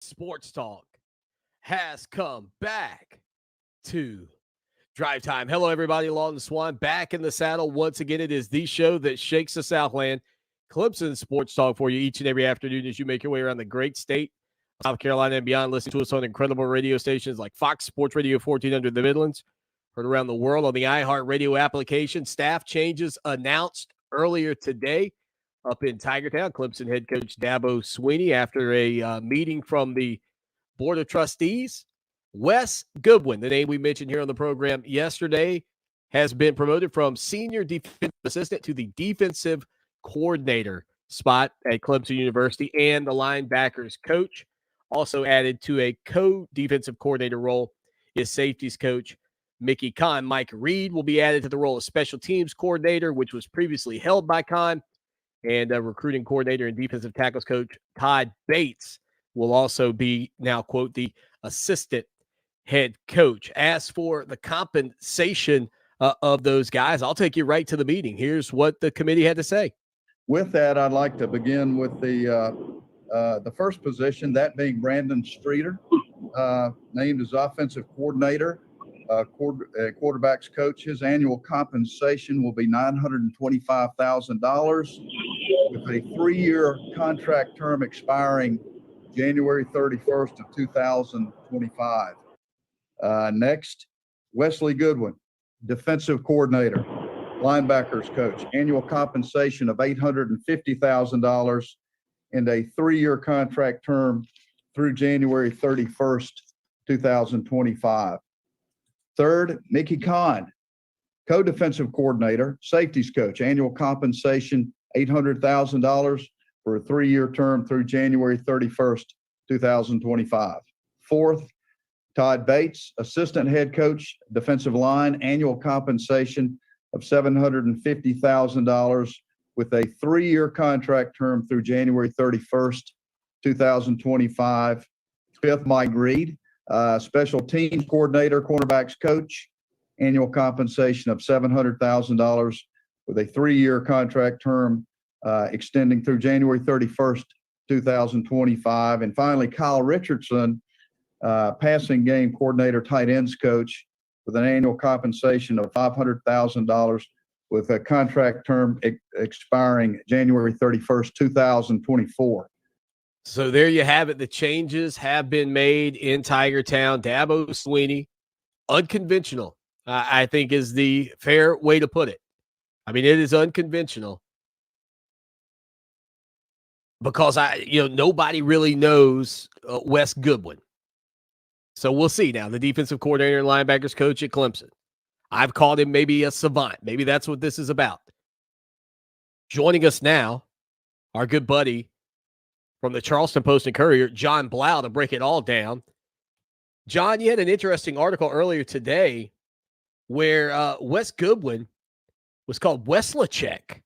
Sports Talk has come back to Drive Time. Hello, everybody along the Swan. Back in the saddle once again. It is the show that shakes the Southland. Clemson Sports Talk for you each and every afternoon as you make your way around the great state of South Carolina and beyond. Listen to us on incredible radio stations like Fox Sports Radio 1400 the Midlands. Heard around the world on the iHeartRadio application. Staff changes announced earlier today up in Tigertown. Clemson head coach Dabo Swinney, after a meeting from the Board of Trustees, Wes Goodwin, the name we mentioned here on the program yesterday, has been promoted from senior defensive assistant to the defensive coordinator spot at Clemson University, and the linebackers coach. Also added to a co-defensive coordinator role is safeties coach Mickey Kahn. Mike Reed will be added to the role of special teams coordinator, which was previously held by Kahn, and recruiting coordinator and defensive tackles coach Todd Bates will also be now, quote, the assistant head coach. As for the compensation of those guys, I'll take you right to the meeting. Here's what the committee had to say. With that, I'd like to begin with the first position, that being Brandon Streeter, named as offensive coordinator, quarterbacks coach. His annual compensation will be $925,000 with a 3-year contract term expiring January 31st of 2025. Next, Wesley Goodwin, defensive coordinator, linebackers coach, annual compensation of $850,000 and a 3-year contract term through January 31st, 2025. Third, Mickey Kahn, co-defensive coordinator, safeties coach, annual compensation $800,000 for a 3-year term through January 31st, 2025. Fourth, Todd Bates, assistant head coach, defensive line, annual compensation of $750,000 with a 3-year contract term through January 31st, 2025. Fifth, Mike Reed, special teams coordinator, cornerbacks coach, annual compensation of $700,000 with a 3-year contract term extending through January 31st, 2025. And finally, Kyle Richardson, passing game coordinator, tight ends coach, with an annual compensation of $500,000 with a contract term expiring January 31st, 2024. So there you have it. The changes have been made in Tigertown. Dabo Swinney, unconventional, I think is the fair way to put it. I mean, it is unconventional because nobody really knows Wes Goodwin. So we'll see now. The defensive coordinator and linebackers coach at Clemson. I've called him maybe a savant. Maybe that's what this is about. Joining us now, our good buddy from the Charleston Post and Courier, John Blau, to break it all down. John, you had an interesting article earlier today where Wes Goodwin was called Wesleycheck,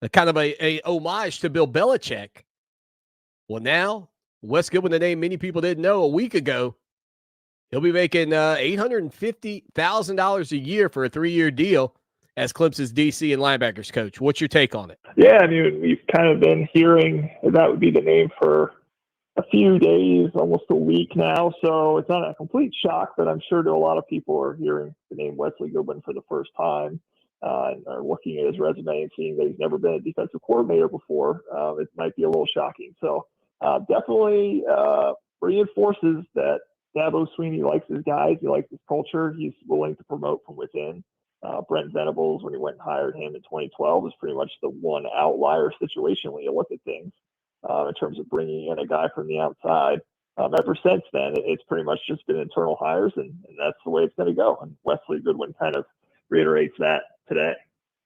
a kind of a homage to Bill Belichick. Well, now, Wes Goodwin, the name many people didn't know a week ago, he'll be making $850,000 a year for a 3-year deal as Clemson's DC and linebackers coach. What's your take on it? Yeah, I mean, we've kind of been hearing that would be the name for a few days, almost a week now. So it's not a complete shock, but I'm sure that a lot of people are hearing the name Wesley Goodwin for the first time and are looking at his resume and seeing that he's never been a defensive coordinator before. It might be a little shocking. So definitely reinforces that Dabo Swinney likes his guys. He likes his culture. He's willing to promote from within. Brent Venables, when he went and hired him in 2012, was pretty much the one outlier situation when you look at things in terms of bringing in a guy from the outside. Ever since then, it's pretty much just been internal hires, and that's the way it's going to go. And Wesley Goodwin kind of reiterates that today.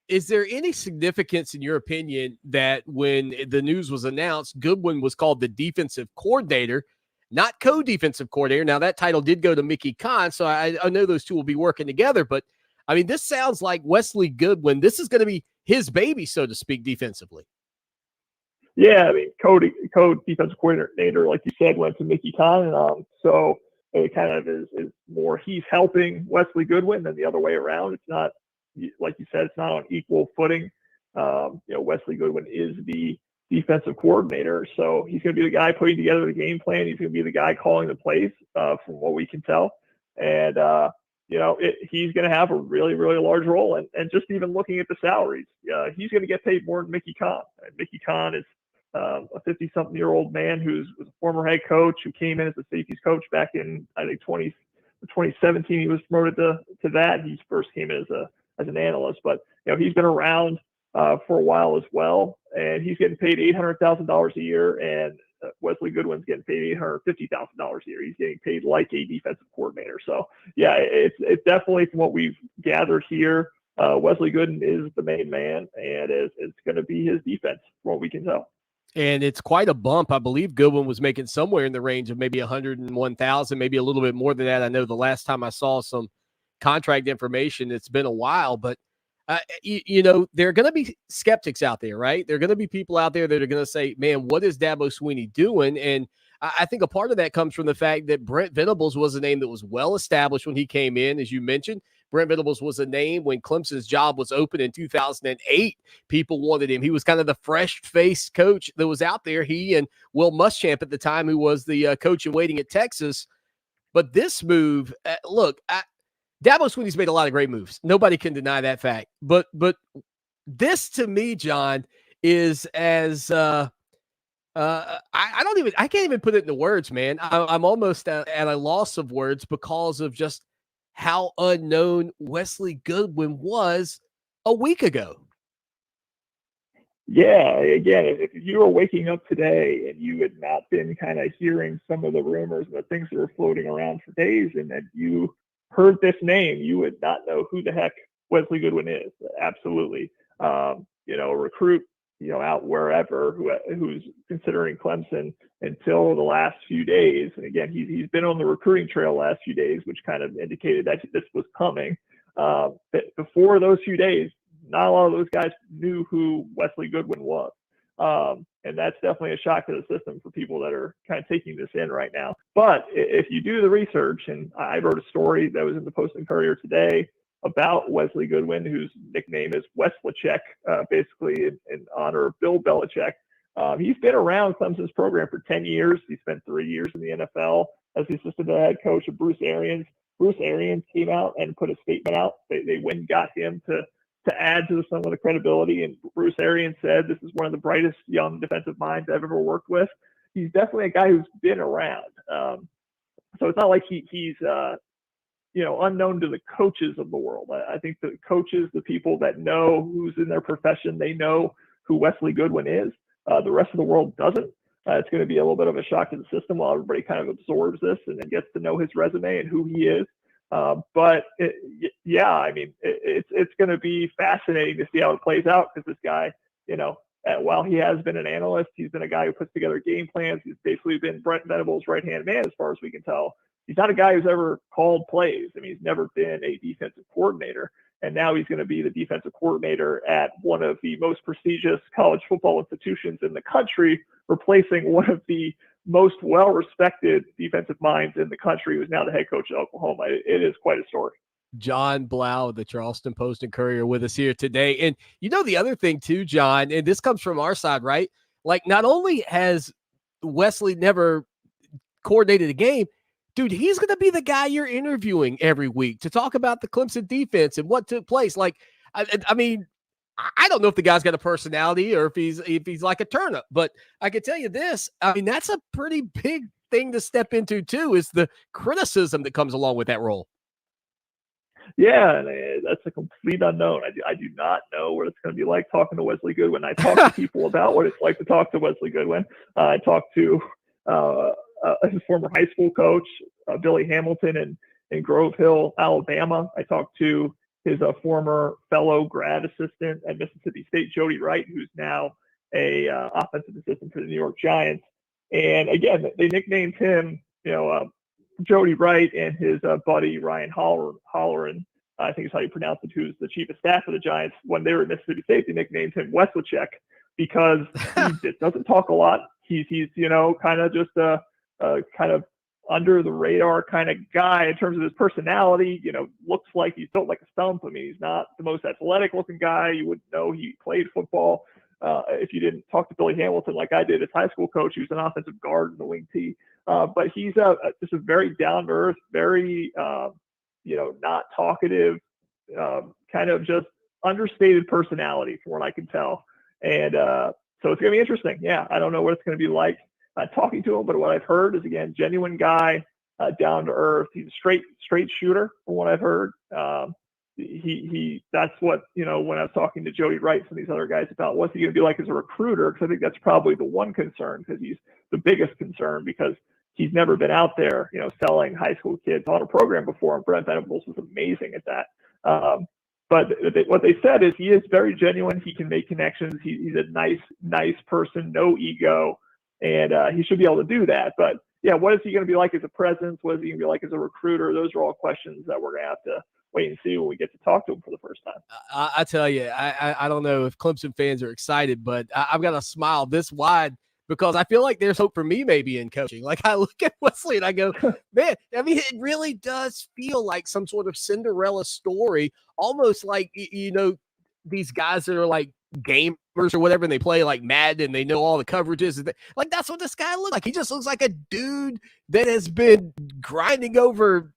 Is there any significance, in your opinion, that when the news was announced, Goodwin was called the defensive coordinator, not co-defensive coordinator? Now, that title did go to Mickey Kahn, so I know those two will be working together. But, I mean, this sounds like Wesley Goodwin. This is going to be his baby, so to speak, defensively. Yeah, I mean, co-defensive coordinator, like you said, went to Mickey Kahn. So it kind of is more he's helping Wesley Goodwin than the other way around. It's not, like you said, it's not on equal footing. Wesley Goodwin is the defensive coordinator. So he's going to be the guy putting together the game plan. He's going to be the guy calling the plays, from what we can tell. And, he's going to have a really, really large role. And just even looking at the salaries, he's going to get paid more than Mickey Conn. Mickey Conn is a 50-something-year-old man who was a former head coach who came in as a safeties coach back in, I think, 2017. He was promoted to that. He first came in as an analyst, but he's been around for a while as well, and he's getting paid $800,000 a year, and Wesley Goodwin's getting paid $850,000 a year. He's getting paid like a defensive coordinator. So yeah, it's definitely, from what we've gathered here, Wesley Goodwin is the main man, and it's going to be his defense, from what we can tell. And it's quite a bump. I believe Goodwin was making somewhere in the range of maybe 101,000, maybe a little bit more than that. I know the last time I saw some contract information, it's been a while, but there are going to be skeptics out there, right? There are going to be people out there that are going to say, man, what is Dabo Swinney doing? And I think a part of that comes from the fact that Brent Venables was a name that was well established when he came in. As you mentioned, Brent Venables was a name when Clemson's job was open in 2008. People wanted him. He was kind of the fresh-faced coach that was out there. He and Will Muschamp at the time, who was the coach in waiting at Texas. But this move, Dabo Swinney's made a lot of great moves. Nobody can deny that fact. But this, to me, John, is as I can't even put it into words, man. I'm almost at a loss of words because of just how unknown Wesley Goodwin was a week ago. Yeah, again, if you were waking up today and you had not been kind of hearing some of the rumors and the things that were floating around for days, and then you heard this name, you would not know who the heck Wesley Goodwin is. Absolutely. A recruit, out wherever who's considering Clemson until the last few days. And again, he's been on the recruiting trail last few days, which kind of indicated that this was coming. But before those few days, not a lot of those guys knew who Wesley Goodwin was. And that's definitely a shock to the system for people that are kind of taking this in right now. But if you do the research, and I wrote a story that was in the Post and Courier today about Wesley Goodwin, whose nickname is Westlachek, basically in honor of Bill Belichick. He's been around Clemson's program for 10 years. He spent 3 years in the NFL as the assistant head coach of Bruce Arians. Bruce Arians came out and put a statement out. They went and got him to add to some of the credibility. And Bruce Arians said, this is one of the brightest young defensive minds I've ever worked with. He's definitely a guy who's been around. So it's not like he's unknown to the coaches of the world. I think the coaches, the people that know who's in their profession, they know who Wesley Goodwin is. The rest of the world doesn't. It's going to be a little bit of a shock to the system while everybody kind of absorbs this and then gets to know his resume and who he is. It's going to be fascinating to see how it plays out, because this guy, while he has been an analyst, he's been a guy who puts together game plans. He's basically been Brent Venables' right-hand man, as far as we can tell. He's not a guy who's ever called plays. I mean, he's never been a defensive coordinator, and now he's going to be the defensive coordinator at one of the most prestigious college football institutions in the country, replacing one of the most well-respected defensive minds in the country, who's now the head coach at Oklahoma. It is quite a story. John Blau, the Charleston Post and Courier, with us here today. And the other thing too, John, and this comes from our side, right? Like, not only has Wesley never coordinated a game, dude, he's going to be the guy you're interviewing every week to talk about the Clemson defense and what took place. Like, I mean, I don't know if the guy's got a personality or if he's like a turnip, but I can tell you this. I mean, that's a pretty big thing to step into too, is the criticism that comes along with that role. Yeah, and that's a complete unknown. I do not know what it's going to be like talking to Wesley Goodwin. I talk to people about what it's like to talk to Wesley Goodwin. I talked to his former high school coach, Billy Hamilton, in Grove Hill, Alabama. I talked to his former fellow grad assistant at Mississippi State, Jody Wright, who's now a offensive assistant for the New York Giants. And again, they nicknamed him, Jody Wright and his buddy Ryan Holleran, I think is how you pronounce it, who's the chief of staff of the Giants. When they were at Mississippi State, they nicknamed him Westlachek because he just doesn't talk a lot. He's kind of just a kind of under the radar kind of guy in terms of his personality. Looks like he's built like a stump. I mean, he's not the most athletic looking guy. You wouldn't know he played football. if you didn't talk to Billy Hamilton like I did, his high school coach. He was an offensive guard in the wing tee. But he's just a very down to earth, very not talkative, kind of just understated personality, from what I can tell. And so it's going to be interesting. Yeah, I don't know what it's going to be like talking to him, but what I've heard is, again, genuine guy, down to earth. He's a straight shooter, from what I've heard. That's what, when I was talking to Jody Wright and these other guys about what's he going to be like as a recruiter, because I think that's probably the one concern, because he's the biggest concern, because he's never been out there, selling high school kids on a program before, and Brent Venables was amazing at that. But what they said is he is very genuine. He can make connections. He's a nice person, no ego, and he should be able to do that. But yeah, what is he going to be like as a presence? What is he going to be like as a recruiter? Those are all questions that we're going to have to wait and see when we get to talk to him for the first time. I tell you, I don't know if Clemson fans are excited, but I've got a smile this wide because I feel like there's hope for me maybe in coaching. Like, I look at Wesley and I go, man, I mean, it really does feel like some sort of Cinderella story, almost like, these guys that are like gamers or whatever, and they play like Madden and they know all the coverages. Like, that's what this guy looks like. He just looks like a dude that has been grinding over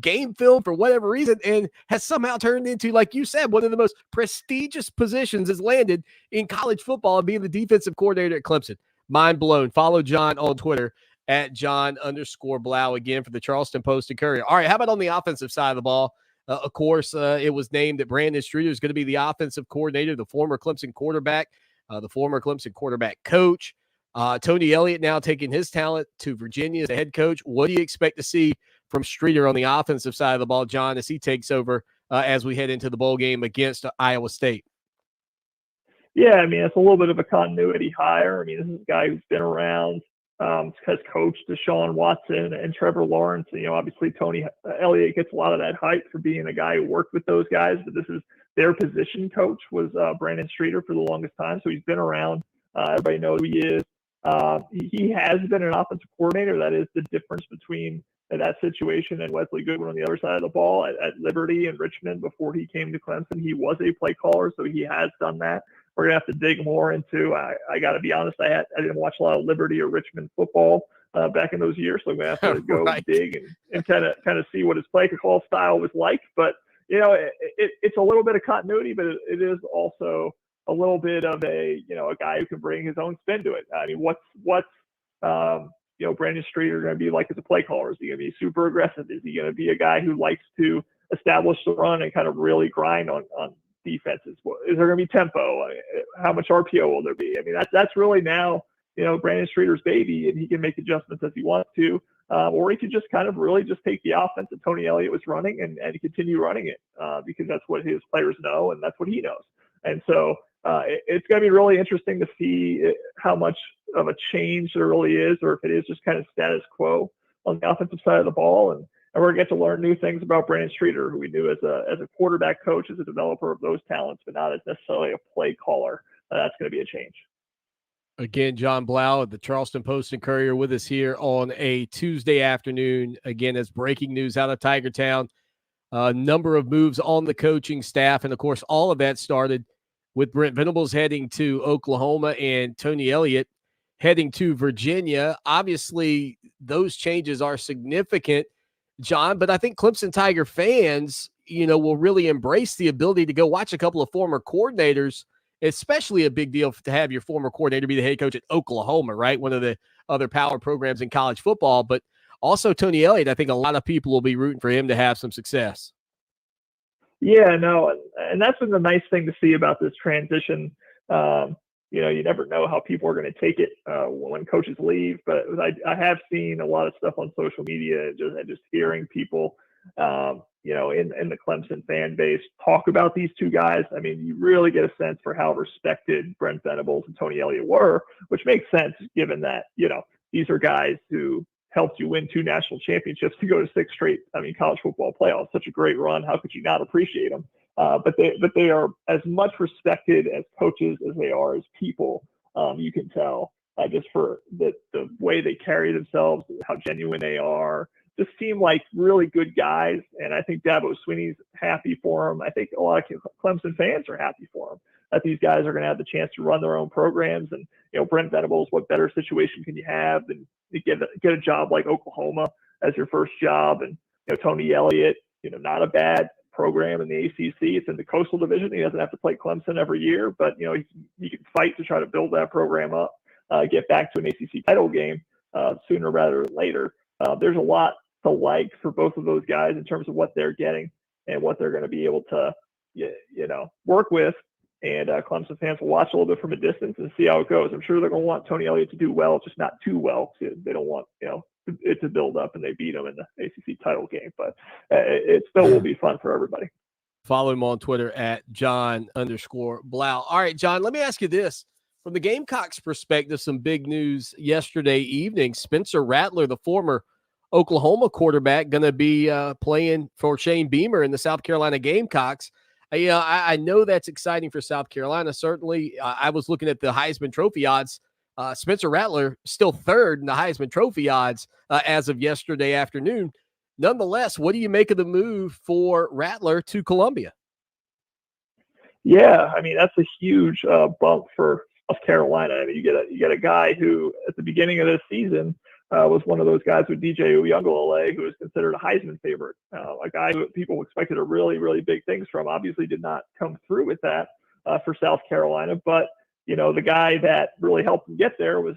game film for whatever reason, and has somehow turned into, like you said, one of the most prestigious positions has landed in college football, and being the defensive coordinator at Clemson. Mind blown. Follow John on Twitter at John_Blau again for the Charleston Post and Courier. All right, how about on the offensive side of the ball? Of course, it was named that Brandon Streeter is going to be the offensive coordinator, the former Clemson quarterback, the former Clemson quarterback coach. Tony Elliott now taking his talent to Virginia as the head coach. What do you expect to see from Streeter on the offensive side of the ball, John, as he takes over as we head into the bowl game against Iowa State? Yeah, I mean, it's a little bit of a continuity hire. I mean, this is a guy who's been around, has coached Deshaun Watson and Trevor Lawrence. Obviously Tony Elliott gets a lot of that hype for being a guy who worked with those guys, but this is their position coach was Brandon Streeter for the longest time. So he's been around. Everybody knows who he is. He has been an offensive coordinator. That is the difference between that situation and Wesley Goodwin on the other side of the ball. At Liberty and Richmond, before he came to Clemson, he was a play caller, so he has done that. We're going to have to dig more into, I got to be honest, I didn't watch a lot of Liberty or Richmond football back in those years, so I'm going to have to go right. dig and kind of see what his play call style was like. But, it's a little bit of continuity, but it is also a little bit of a guy who can bring his own spin to it. I mean, what's Brandon Streeter going to be like as a play caller? Is he going to be super aggressive? Is he going to be a guy who likes to establish the run and kind of really grind on defenses? Is there going to be tempo? How much RPO will there be? I mean, that's really now, Brandon Streeter's baby, and he can make adjustments as he wants to, or he could just kind of really just take the offense that Tony Elliott was running and continue running it because that's what his players know and that's what he knows. And so it's going to be really interesting to see how much of a change there really is, or if it is just kind of status quo on the offensive side of the ball. And we're going to get to learn new things about Brandon Streeter, who we knew as a quarterback coach, as a developer of those talents, but not as necessarily a play caller. That's going to be a change. Again, John Blau at the Charleston Post and Courier with us here on a Tuesday afternoon. Again, as breaking news out of Tiger Town, a number of moves on the coaching staff. And, of course, all of that started with Brent Venables heading to Oklahoma and Tony Elliott heading to Virginia. Obviously, those changes are significant, John, but I think Clemson Tiger fans, will really embrace the ability to go watch a couple of former coordinators, especially a big deal to have your former coordinator be the head coach at Oklahoma, right? One of the other power programs in college football, but also Tony Elliott. I think a lot of people will be rooting for him to have some success. Yeah, no, and that's been the nice thing to see about this transition. You never know how people are going to take it when coaches leave, but I have seen a lot of stuff on social media, just hearing people, in the Clemson fan base talk about these two guys. I mean, you really get a sense for how respected Brent Venables and Tony Elliott were, which makes sense given that, these are guys who helped you win 2 national championships to go to 6 straight, college football playoffs. Such a great run. How could you not appreciate them? But they are as much respected as coaches as they are as people. You can tell just for the way they carry themselves, how genuine they are. Just seem like really good guys. And I think Dabo Swinney's happy for him. I think a lot of Clemson fans are happy for him. that these guys are going to have the chance to run their own programs. And, Brent Venables, what better situation can you have than to get a job like Oklahoma as your first job? And, Tony Elliott, not a bad program in the ACC. It's in the Coastal Division. He doesn't have to play Clemson every year, but, he can fight to try to build that program up, get back to an ACC title game sooner rather than later. There's a lot to like for both of those guys in terms of what they're getting and what they're going to be able to, work with. And Clemson fans will watch a little bit from a distance and see how it goes. I'm sure they're going to want Tony Elliott to do well, just not too well. They don't want, it to build up and they beat them in the ACC title game. But it still will be fun for everybody. Follow him on Twitter at John_Blau. All right, John, let me ask you this. From the Gamecocks' perspective, some big news yesterday evening. Spencer Rattler, the former Oklahoma quarterback, going to be playing for Shane Beamer in the South Carolina Gamecocks. I know that's exciting for South Carolina. Certainly, I was looking at the Heisman Trophy odds. Spencer Rattler still third in the Heisman Trophy odds as of yesterday afternoon. Nonetheless, what do you make of the move for Rattler to Columbia? Yeah, I mean, that's a huge bump for South Carolina. I mean, you get a guy who at the beginning of this season was one of those guys with DJ Uiagalelei, who was considered a Heisman favorite, a guy who people expected a really, really big things from. Obviously did not come through with that for South Carolina, but the guy that really helped him get there was,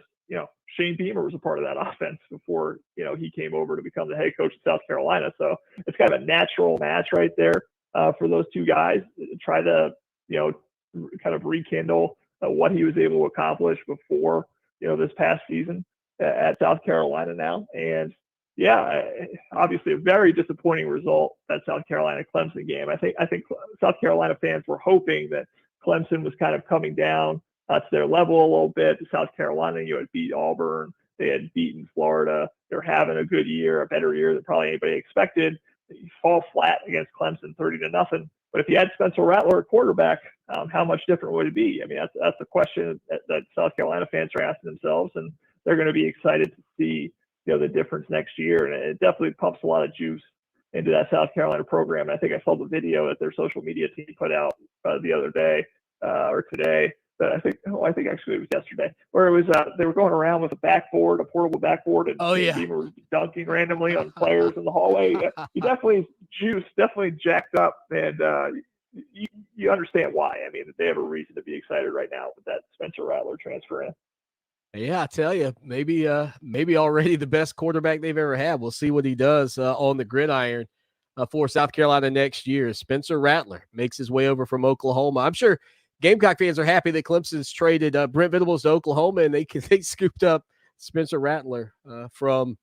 Shane Beamer was a part of that offense before, he came over to become the head coach of South Carolina. So it's kind of a natural match right there for those two guys. Try to, kind of rekindle what he was able to accomplish before, this past season at South Carolina now. And yeah, obviously a very disappointing result, that South Carolina Clemson game. I think South Carolina fans were hoping that Clemson was kind of coming down to their level a little bit. South Carolina, had beat Auburn. They had beaten Florida. They're having a good year, a better year than probably anybody expected. You fall flat against Clemson 30-0. But if you had Spencer Rattler at quarterback, how much different would it be? I mean, that's a question that South Carolina fans are asking themselves, and they're going to be excited to see, the difference next year. And it definitely pumps a lot of juice into that South Carolina program. And I think I saw the video that their social media team put out the other day or today. But I think actually it was yesterday, where it was they were going around with a portable backboard, and Beamer was dunking randomly on players in the hallway. He definitely juiced, definitely jacked up, and you understand why. I mean, they have a reason to be excited right now with that Spencer Rattler transfer in. Yeah, I tell you, maybe already the best quarterback they've ever had. We'll see what he does on the gridiron for South Carolina next year. Spencer Rattler makes his way over from Oklahoma. I'm sure Gamecock fans are happy that Clemson's traded Brent Venables to Oklahoma, and they scooped up Spencer Rattler from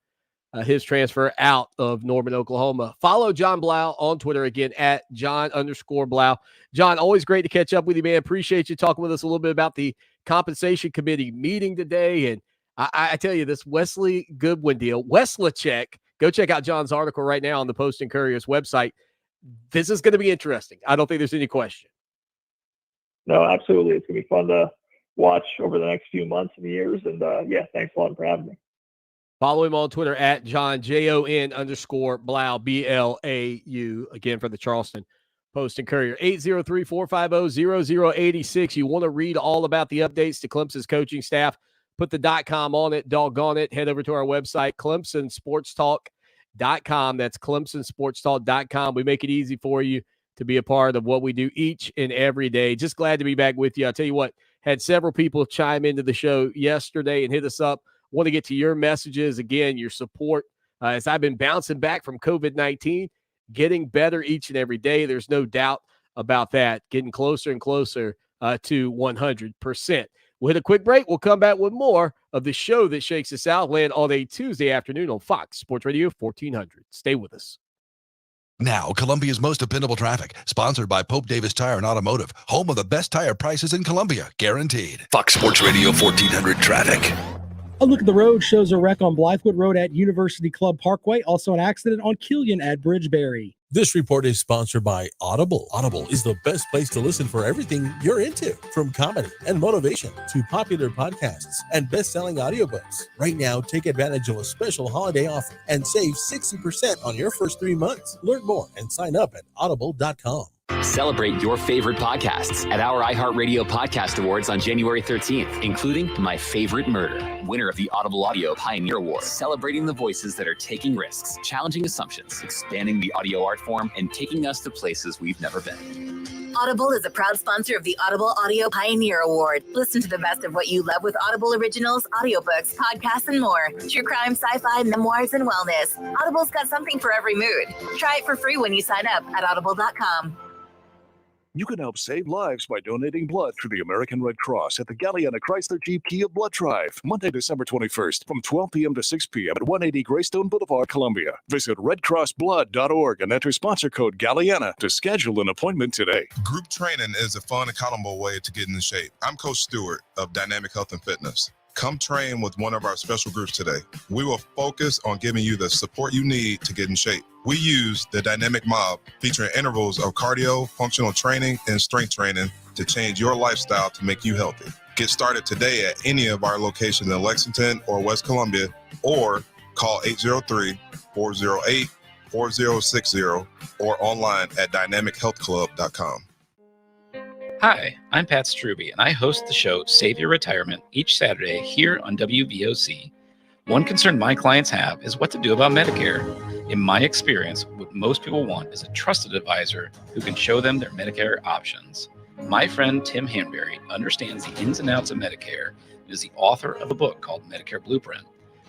his transfer out of Norman, Oklahoma. Follow John Blau on Twitter again at John_Blau. John, always great to catch up with you, man. Appreciate you talking with us a little bit about the compensation committee meeting today. And I tell you, this Wesley Goodwin deal, Wesleycheck, go check out John's article right now on the Post and Courier's website. This is going to be interesting. I don't think there's any question. No, absolutely. It's going to be fun to watch over the next few months and years. And thanks a lot for having me. Follow him on Twitter at John, JON_Blau, BLAU, again for the Charleston Post and Courier. 803-450-0086. You want to read all about the updates to Clemson's coaching staff, put the .com on it, doggone it. Head over to our website, ClemsonSportsTalk.com. That's ClemsonSportsTalk.com. We make it easy for you to be a part of what we do each and every day. Just glad to be back with you. I'll tell you what, had several people chime into the show yesterday and hit us up. Want to get to your messages, again, your support. As I've been bouncing back from COVID-19, getting better each and every day. There's no doubt about that. Getting closer and closer to 100%. We'll hit a quick break. We'll come back with more of the show that shakes the Southland all day Tuesday afternoon on Fox Sports Radio 1400. Stay with us. Now, Columbia's most dependable traffic, sponsored by Pope Davis Tire and Automotive, home of the best tire prices in Columbia, guaranteed. Fox Sports Radio 1400 traffic. A look at the road shows a wreck on Blythewood Road at University Club Parkway. Also an accident on Killian at Bridgeberry. This report is sponsored by Audible. Audible is the best place to listen for everything you're into, from comedy and motivation to popular podcasts and best-selling audiobooks. Right now, take advantage of a special holiday offer and save 60% on your first 3 months. Learn more and sign up at audible.com. Celebrate your favorite podcasts at our iHeartRadio Podcast Awards on January 13th, including My Favorite Murder, winner of the Audible Audio Pioneer Award, celebrating the voices that are taking risks, challenging assumptions, expanding the audio art form, and taking us to places we've never been. Audible is a proud sponsor of the Audible Audio Pioneer Award. Listen to the best of what you love with Audible originals, audiobooks, podcasts, and more. True crime, sci-fi, memoirs, and wellness. Audible's got something for every mood. Try it for free when you sign up at audible.com. You can help save lives by donating blood through the American Red Cross at the Galliana Chrysler Jeep Kia Blood Drive, Monday, December 21st, from 12 p.m. to 6 p.m. at 180 Greystone Boulevard, Columbia. Visit redcrossblood.org and enter sponsor code Galliana to schedule an appointment today. Group training is a fun, accountable way to get in shape. I'm Coach Stewart of Dynamic Health and Fitness. Come train with one of our special groups today. We will focus on giving you the support you need to get in shape. We use the Dynamic Mob, featuring intervals of cardio, functional training, and strength training to change your lifestyle to make you healthy. Get started today at any of our locations in Lexington or West Columbia, or call 803-408-4060 or online at dynamichealthclub.com. Hi, I'm Pat Struby, and I host the show Save Your Retirement each Saturday here on WVOC. One concern my clients have is what to do about Medicare. In my experience, what most people want is a trusted advisor who can show them their Medicare options. My friend Tim Hanberry understands the ins and outs of Medicare and is the author of a book called Medicare Blueprint.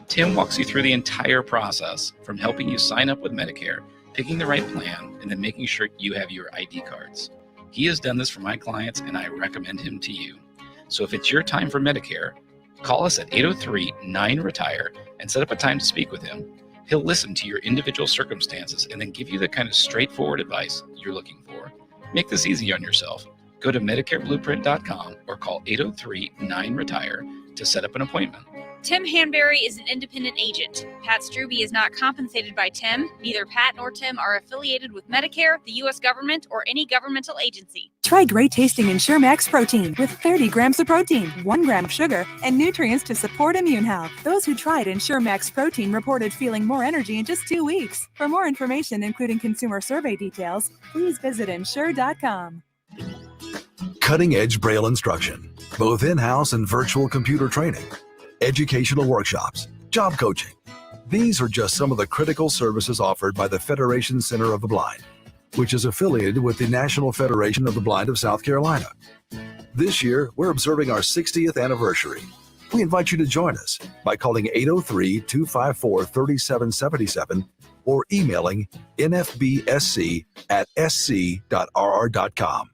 Tim walks you through the entire process, from helping you sign up with Medicare, picking the right plan, and then making sure you have your ID cards. He has done this for my clients, and I recommend him to you. So if it's your time for Medicare, call us at 803-9-RETIRE and set up a time to speak with him. He'll listen to your individual circumstances and then give you the kind of straightforward advice you're looking for. Make this easy on yourself. Go to MedicareBlueprint.com or call 803-9-RETIRE to set up an appointment. Tim Hanberry is an independent agent. Pat Struby is not compensated by Tim. Neither Pat nor Tim are affiliated with Medicare, the U.S. government, or any governmental agency. Try great tasting Ensure Max protein with 30 grams of protein, 1 gram of sugar, and nutrients to support immune health. Those who tried Ensure Max protein reported feeling more energy in just 2 weeks. For more information, including consumer survey details, please visit Ensure.com. Cutting edge Braille instruction, both in-house and virtual computer training, educational workshops, job coaching. These are just some of the critical services offered by the Federation Center of the Blind, which is affiliated with the National Federation of the Blind of South Carolina. This year, we're observing our 60th anniversary. We invite you to join us by calling 803-254-3777 or emailing nfbsc@sc.rr.com.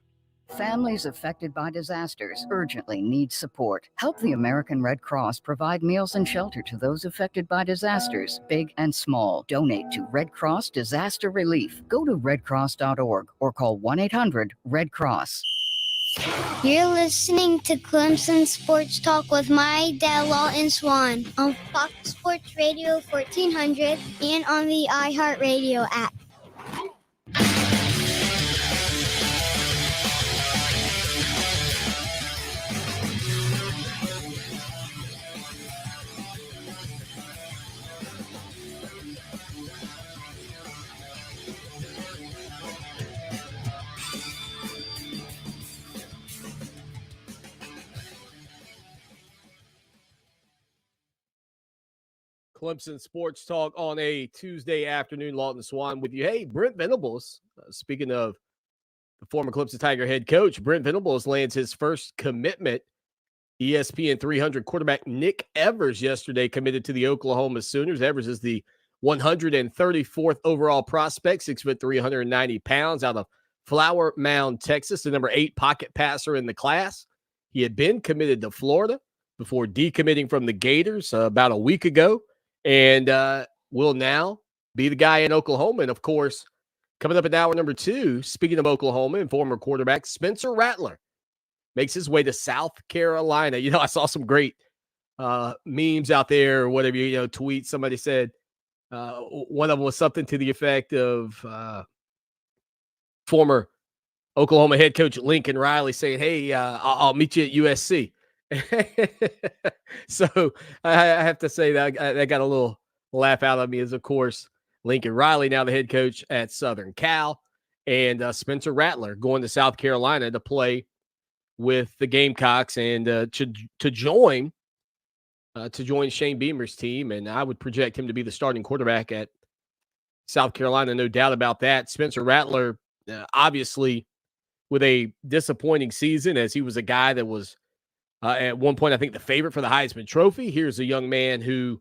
Families affected by disasters urgently need support. Help the American Red Cross provide meals and shelter to those affected by disasters, big and small. Donate to Red Cross Disaster Relief. Go to redcross.org or call 1-800-RED-CROSS. You're listening to Clemson Sports Talk with my dad, Lawton Swan, on Fox Sports Radio 1400 and on the iHeartRadio app. Clemson Sports Talk on a Tuesday afternoon. Lawton Swan with you. Hey, Brent Venables, speaking of the former Clemson Tiger head coach, Brent Venables lands his first commitment. ESPN 300 quarterback Nick Evers yesterday committed to the Oklahoma Sooners. Evers is the 134th overall prospect, 6'3", 390 pounds, out of Flower Mound, Texas, the number 8 pocket passer in the class. He had been committed to Florida before decommitting from the Gators about a week ago. And will now be the guy in Oklahoma. And, of course, coming up at hour number 2, speaking of Oklahoma and former quarterback, Spencer Rattler makes his way to South Carolina. You know, I saw some great memes out there or whatever, tweets. Somebody said one of them was something to the effect of former Oklahoma head coach Lincoln Riley saying, hey, I'll meet you at USC. So I have to say that got a little laugh out of me, as of course Lincoln Riley, now the head coach at Southern Cal, and Spencer Rattler going to South Carolina to play with the Gamecocks and to join Shane Beamer's team. And I would project him to be the starting quarterback at South Carolina, no doubt about that. Spencer Rattler, obviously, with a disappointing season, as he was a guy that was at one point, I think, the favorite for the Heisman Trophy. Here's a young man who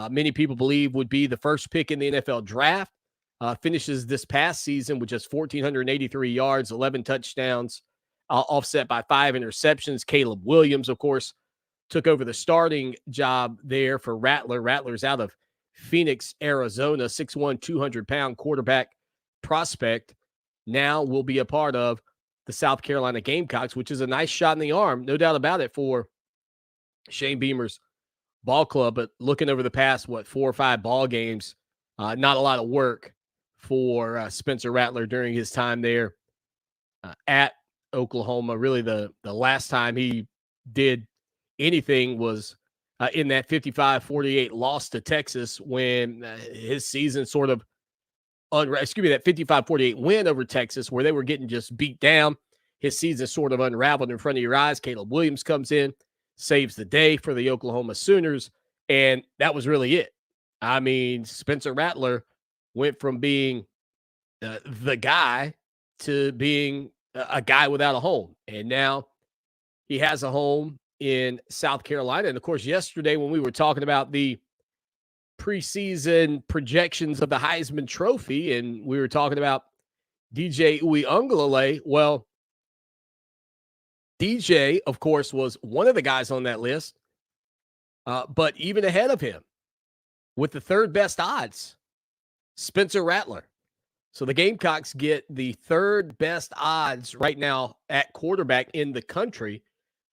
many people believe would be the first pick in the NFL draft. Finishes this past season with just 1,483 yards, 11 touchdowns, offset by 5 interceptions. Caleb Williams, of course, took over the starting job there for Rattler. Rattler's out of Phoenix, Arizona, 6'1", 200-pound quarterback prospect. Now will be a part of the South Carolina Gamecocks, which is a nice shot in the arm, no doubt about it, for Shane Beamer's ball club. But looking over the past, 4 or 5 ball games, not a lot of work for Spencer Rattler during his time there at Oklahoma. Really, the last time he did anything was in that 55-48 loss to Texas, when his season sort of that 55-48 win over Texas, where they were getting just beat down. His season sort of unraveled in front of your eyes. Caleb Williams comes in, saves the day for the Oklahoma Sooners, and that was really it. I mean, Spencer Rattler went from being the guy to being a guy without a home, and now he has a home in South Carolina. And, of course, yesterday when we were talking about the preseason projections of the Heisman Trophy, and we were talking about DJ Uiagalelei, well, DJ, of course, was one of the guys on that list, but even ahead of him, with the third best odds, Spencer Rattler. So the Gamecocks get the third best odds right now at quarterback in the country,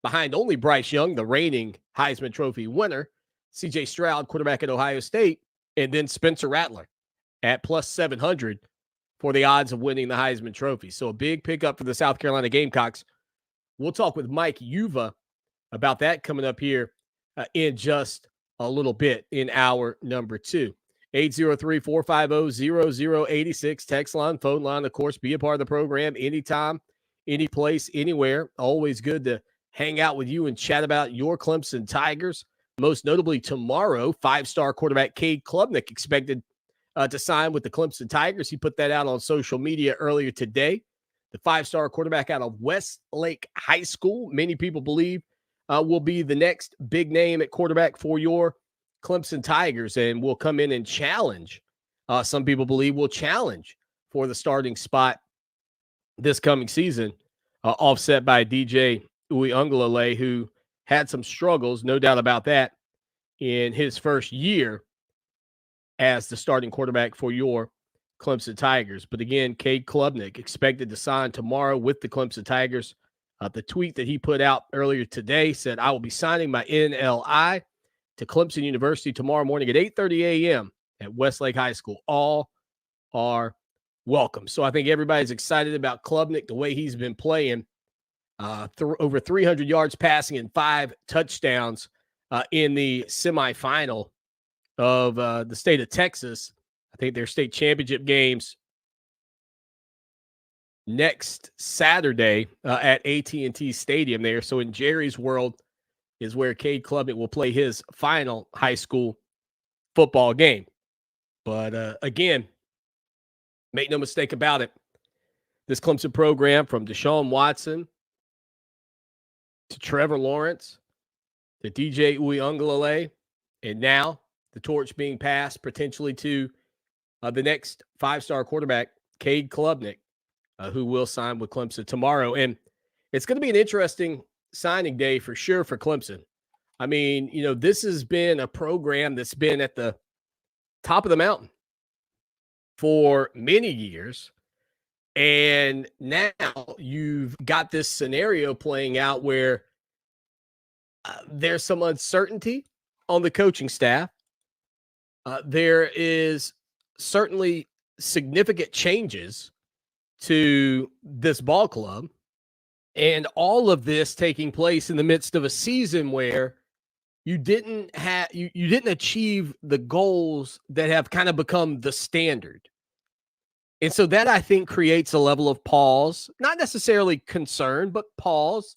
behind only Bryce Young, the reigning Heisman Trophy winner, C.J. Stroud, quarterback at Ohio State, and then Spencer Rattler at plus 700 for the odds of winning the Heisman Trophy. So a big pickup for the South Carolina Gamecocks. We'll talk with Mike Uva about that coming up here in just a little bit in hour number 2. 803-450-0086. Text line, phone line, of course. Be a part of the program anytime, any place, anywhere. Always good to hang out with you and chat about your Clemson Tigers. Most notably tomorrow, 5-star quarterback Cade Klubnik expected to sign with the Clemson Tigers. He put that out on social media earlier today. The 5-star quarterback out of Westlake High School, many people believe will be the next big name at quarterback for your Clemson Tigers, and will come in and challenge. Some people believe will challenge for the starting spot this coming season, offset by DJ Uiagalelei, who had some struggles, no doubt about that, in his first year as the starting quarterback for your Clemson Tigers. But again, Cade Klubnik expected to sign tomorrow with the Clemson Tigers. The tweet that he put out earlier today said, "I will be signing my NLI to Clemson University tomorrow morning at 8:30 a.m. at Westlake High School. All are welcome." So I think everybody's excited about Klubnik, the way he's been playing. Over 300 yards passing and 5 touchdowns in the semifinal of the state of Texas. I think their state championship games next Saturday at AT&T Stadium there. So in Jerry's world is where Cade Klubnik will play his final high school football game. But again, make no mistake about it, this Clemson program, from Deshaun Watson to Trevor Lawrence to DJ Uiagalelei, and now the torch being passed potentially to the next 5-star quarterback, Cade Klubnik, who will sign with Clemson tomorrow. And it's going to be an interesting signing day for sure for Clemson. I mean, you know, this has been a program that's been at the top of the mountain for many years. And now you've got this scenario playing out where there's some uncertainty on the coaching staff. There is certainly significant changes to this ball club, and all of this taking place in the midst of a season where you didn't achieve the goals that have kind of become the standard. And so that, I think, creates a level of pause, not necessarily concern, but pause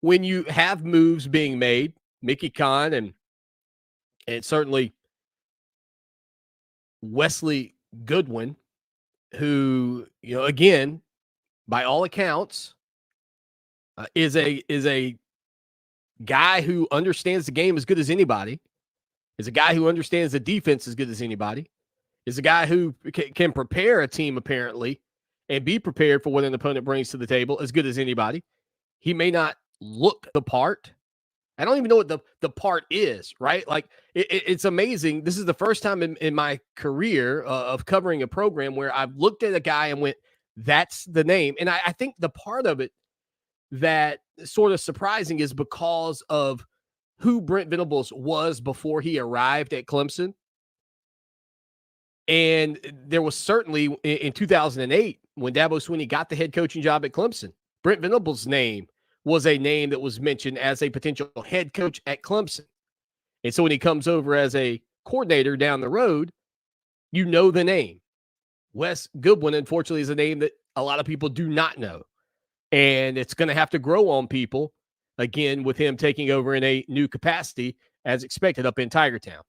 when you have moves being made. Mickey Kahn and certainly Wesley Goodwin, who, again, by all accounts, is a guy who understands the game as good as anybody, is a guy who understands the defense as good as anybody, is a guy who can prepare a team, apparently, and be prepared for what an opponent brings to the table as good as anybody. He may not look the part. I don't even know what the part is, right? Like, it's amazing. This is the first time in my career of covering a program where I've looked at a guy and went, that's the name. And I think the part of it that sort of surprising is because of who Brent Venables was before he arrived at Clemson. And there was certainly in 2008, when Dabo Swinney got the head coaching job at Clemson, Brent Venables' name was a name that was mentioned as a potential head coach at Clemson. And so when he comes over as a coordinator down the road, you know the name. Wes Goodwin, unfortunately, is a name that a lot of people do not know. And it's going to have to grow on people, again, with him taking over in a new capacity as expected up in Tiger Town.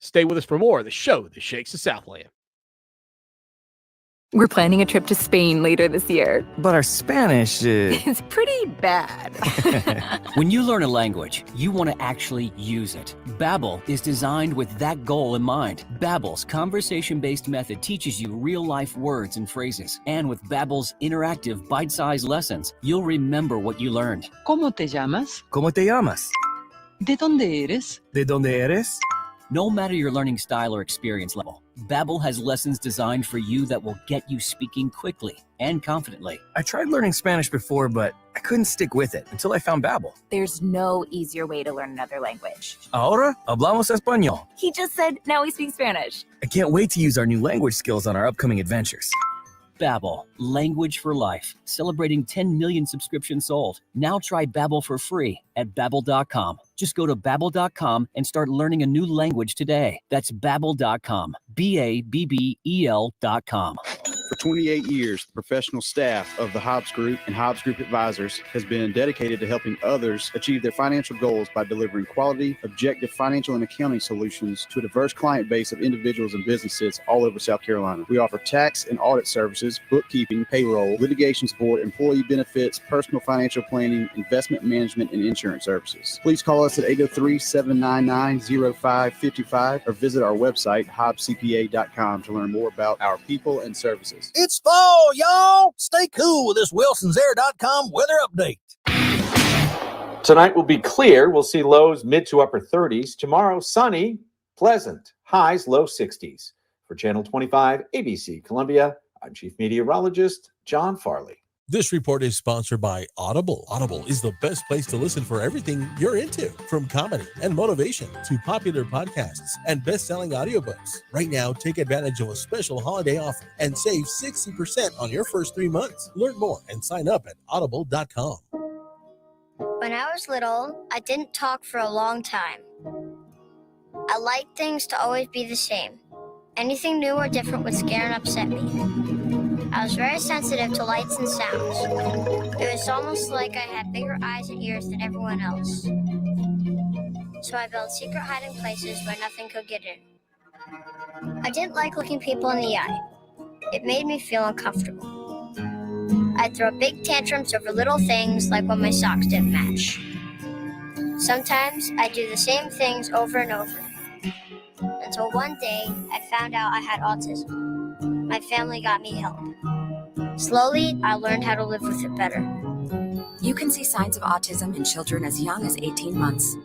Stay with us for more of the show that shakes the Southland. We're planning a trip to Spain later this year. But our Spanish is... It's pretty bad. When you learn a language, you want to actually use it. Babbel is designed with that goal in mind. Babbel's conversation-based method teaches you real-life words and phrases. And with Babbel's interactive, bite-sized lessons, you'll remember what you learned. ¿Cómo te llamas? ¿Cómo te llamas? ¿De dónde eres? ¿De dónde eres? No matter your learning style or experience level, Babbel has lessons designed for you that will get you speaking quickly and confidently. I tried learning Spanish before, but I couldn't stick with it until I found Babbel. There's no easier way to learn another language. Ahora hablamos español. He just said, now we speak Spanish. I can't wait to use our new language skills on our upcoming adventures. Babbel, language for life, celebrating 10 million subscriptions sold. Now try Babbel for free at Babbel.com. Just go to Babbel.com and start learning a new language today. That's Babbel.com, Babbel.com. For 28 years, the professional staff of the Hobbs Group and Hobbs Group Advisors has been dedicated to helping others achieve their financial goals by delivering quality, objective financial and accounting solutions to a diverse client base of individuals and businesses all over South Carolina. We offer tax and audit services, bookkeeping, payroll, litigation support, employee benefits, personal financial planning, investment management, and insurance services. Please call us at 803-799-0555 or visit our website, hobbscpa.com, to learn more about our people and services. It's fall, y'all. Stay cool with this Wilson'sAir.com weather update. Tonight will be clear. We'll see lows mid to upper 30s. Tomorrow, sunny, pleasant, highs low 60s. For Channel 25 ABC Columbia, I'm Chief Meteorologist John Farley. This report is sponsored by Audible. Audible is the best place to listen for everything you're into, from comedy and motivation to popular podcasts and best-selling audiobooks. Right now, take advantage of a special holiday offer and save 60% on your first 3 months. Learn more and sign up at audible.com. When I was little, I didn't talk for a long time. I liked things to always be the same. Anything new or different would scare and upset me. I was very sensitive to lights and sounds. It was almost like I had bigger eyes and ears than everyone else. So I built secret hiding places where nothing could get in. I didn't like looking people in the eye. It made me feel uncomfortable. I'd throw big tantrums over little things, like when my socks didn't match. Sometimes I'd do the same things over and over. Until one day, I found out I had autism. My family got me help. Slowly, I learned how to live with it better. You can see signs of autism in children as young as 18 months.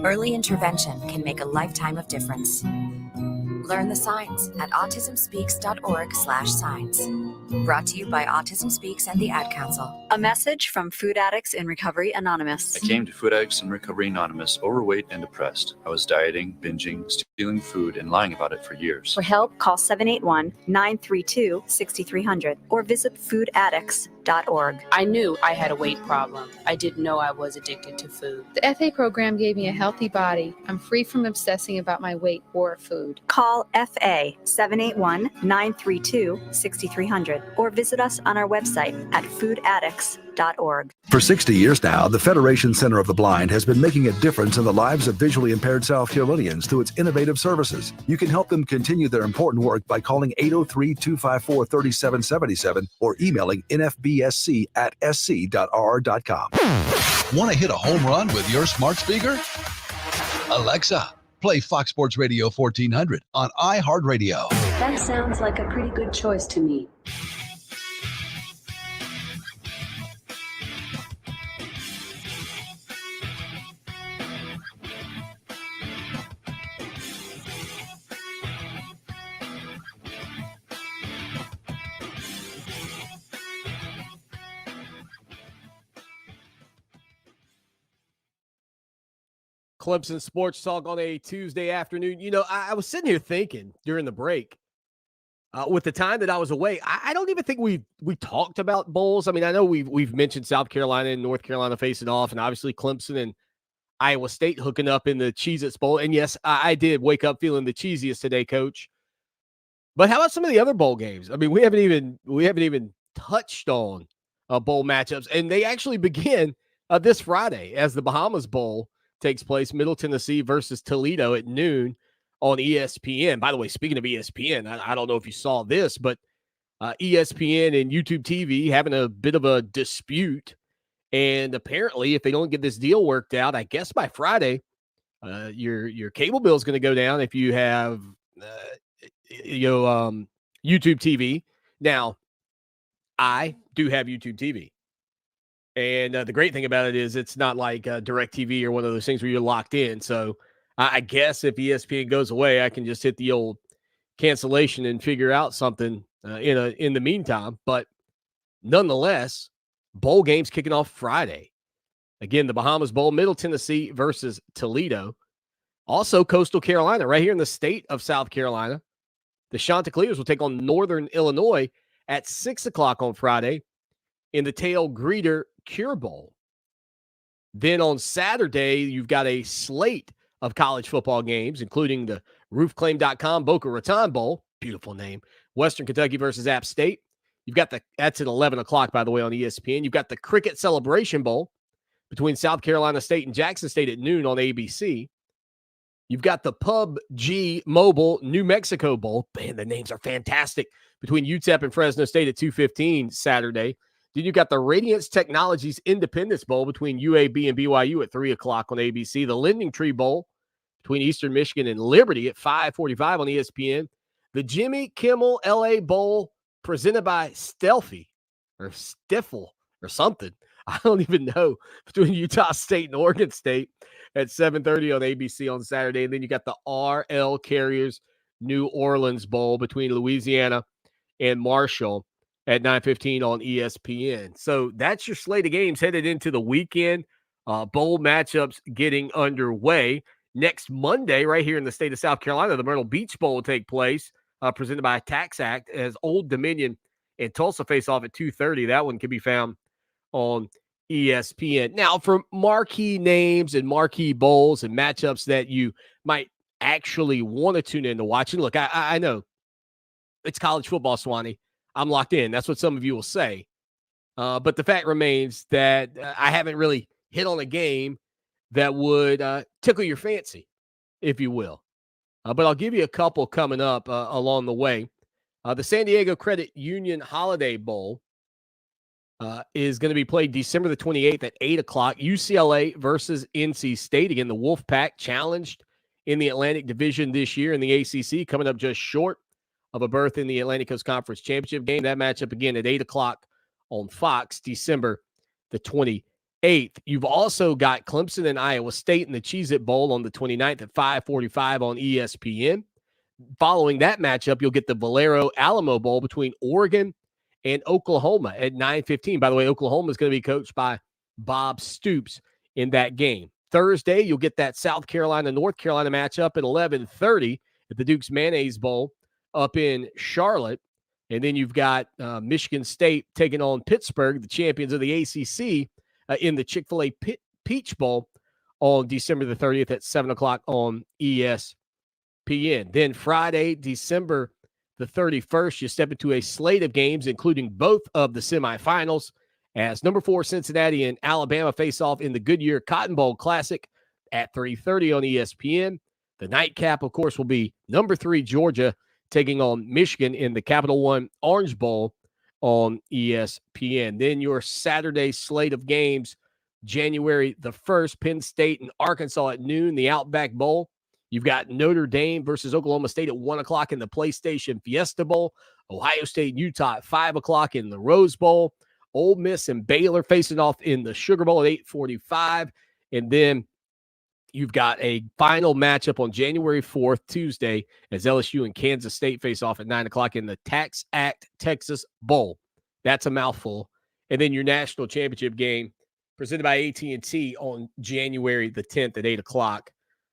Early intervention can make a lifetime of difference. Learn the signs at autismspeaks.org/signs. Brought to you by Autism Speaks and the Ad Council. A message from Food Addicts in Recovery Anonymous. I came to Food Addicts in Recovery Anonymous overweight and depressed. I was dieting, binging, stealing food, and lying about it for years. For help, call 781-932-6300 or visit foodaddicts.org. FA.org. I knew I had a weight problem. I didn't know I was addicted to food. The FA program gave me a healthy body. I'm free from obsessing about my weight or food. Call FA 781-932-6300 or visit us on our website at foodaddicts.org. For 60 years now, the Federation Center of the Blind has been making a difference in the lives of visually impaired South Carolinians through its innovative services. You can help them continue their important work by calling 803-254-3777 or emailing nfbsc@sc.rr.com. Want to hit a home run with your smart speaker? Alexa, play Fox Sports Radio 1400 on iHeartRadio. That sounds like a pretty good choice to me. Clemson Sports Talk on a Tuesday afternoon. You know, I was sitting here thinking during the break, with the time that I was away, I don't even think we talked about bowls. I mean, I know we've mentioned South Carolina and North Carolina facing off, and obviously Clemson and Iowa State hooking up in the Cheez-Its Bowl. And yes, I did wake up feeling the cheesiest today, Coach. But how about some of the other bowl games? I mean, we haven't even touched on bowl matchups, and they actually begin this Friday as the Bahamas Bowl takes place. Middle Tennessee versus Toledo at noon on ESPN. By the way, speaking of ESPN, I don't know if you saw this, but ESPN and YouTube TV having a bit of a dispute. And apparently, if they don't get this deal worked out, I guess by Friday, your cable bill is going to go down if you have YouTube TV. Now, I do have YouTube TV. And the great thing about it is it's not like DirecTV or one of those things where you're locked in. So I guess if ESPN goes away, I can just hit the old cancellation and figure out something in the meantime. But nonetheless, bowl games kicking off Friday. Again, the Bahamas Bowl, Middle Tennessee versus Toledo. Also, Coastal Carolina, right here in the state of South Carolina. The Chanticleers will take on Northern Illinois at 6 o'clock on Friday in the Tail Greeter Cure Bowl. Then on Saturday, you've got a slate of college football games, including the roofclaim.com Boca Raton Bowl. Beautiful name. Western Kentucky versus App State. You've got that's at 11 o'clock, by the way, on ESPN. You've got the Cricket Celebration Bowl between South Carolina State and Jackson State at noon on ABC. You've got the PUBG Mobile New Mexico Bowl. Man, the names are fantastic. Between UTEP and Fresno State at 2:15 Saturday. Then you've got the Radiance Technologies Independence Bowl between UAB and BYU at 3 o'clock on ABC. The Lending Tree Bowl between Eastern Michigan and Liberty at 5:45 on ESPN. The Jimmy Kimmel LA Bowl presented by Stelfy or Stiffle or something. I don't even know. Between Utah State and Oregon State at 7:30 on ABC on Saturday. And then you got the RL Carriers New Orleans Bowl between Louisiana and Marshall at 9:15 on ESPN. So that's your slate of games headed into the weekend. Bowl matchups getting underway. Next Monday, right here in the state of South Carolina, the Myrtle Beach Bowl will take place, presented by Tax Act, as Old Dominion and Tulsa face off at 2:30. That one can be found on ESPN. Now, for marquee names and marquee bowls and matchups that you might actually want to tune in to watch, and look, I know it's college football, Swanee. I'm locked in. That's what some of you will say. But the fact remains that I haven't really hit on a game that would tickle your fancy, if you will. But I'll give you a couple coming up along the way. The San Diego Credit Union Holiday Bowl is going to be played December the 28th at 8 o'clock. UCLA versus NC State. Again, the Wolfpack challenged in the Atlantic Division this year in the ACC, coming up just short of a berth in the Atlantic Coast Conference Championship game. That matchup again at 8 o'clock on Fox, December the 28th. You've also got Clemson and Iowa State in the Cheez-It Bowl on the 29th at 5:45 on ESPN. Following that matchup, you'll get the Valero Alamo Bowl between Oregon and Oklahoma at 9:15. By the way, Oklahoma is going to be coached by Bob Stoops in that game. Thursday, you'll get that South Carolina-North Carolina matchup at 11:30 at the Duke's Mayonnaise Bowl up in Charlotte. And then you've got Michigan State taking on Pittsburgh, the champions of the ACC, in the Chick-fil-A Peach Bowl on December the 30th at 7 o'clock on ESPN. Then Friday, December the 31st, you step into a slate of games, including both of the semifinals, as number 4 Cincinnati and Alabama face off in the Goodyear Cotton Bowl Classic at 3:30 on ESPN. The nightcap, of course, will be number 3 Georgia taking on Michigan in the Capital One Orange Bowl on ESPN. Then your Saturday slate of games, January the 1st, Penn State and Arkansas at noon, the Outback Bowl. You've got Notre Dame versus Oklahoma State at 1 o'clock in the PlayStation Fiesta Bowl. Ohio State and Utah at 5 o'clock in the Rose Bowl. Ole Miss and Baylor facing off in the Sugar Bowl at 8:45. And then you've got a final matchup on January 4th, Tuesday, as LSU and Kansas State face off at 9 o'clock in the Tax Act Texas Bowl. That's a mouthful. And then your national championship game presented by AT&T on January the 10th at 8 o'clock.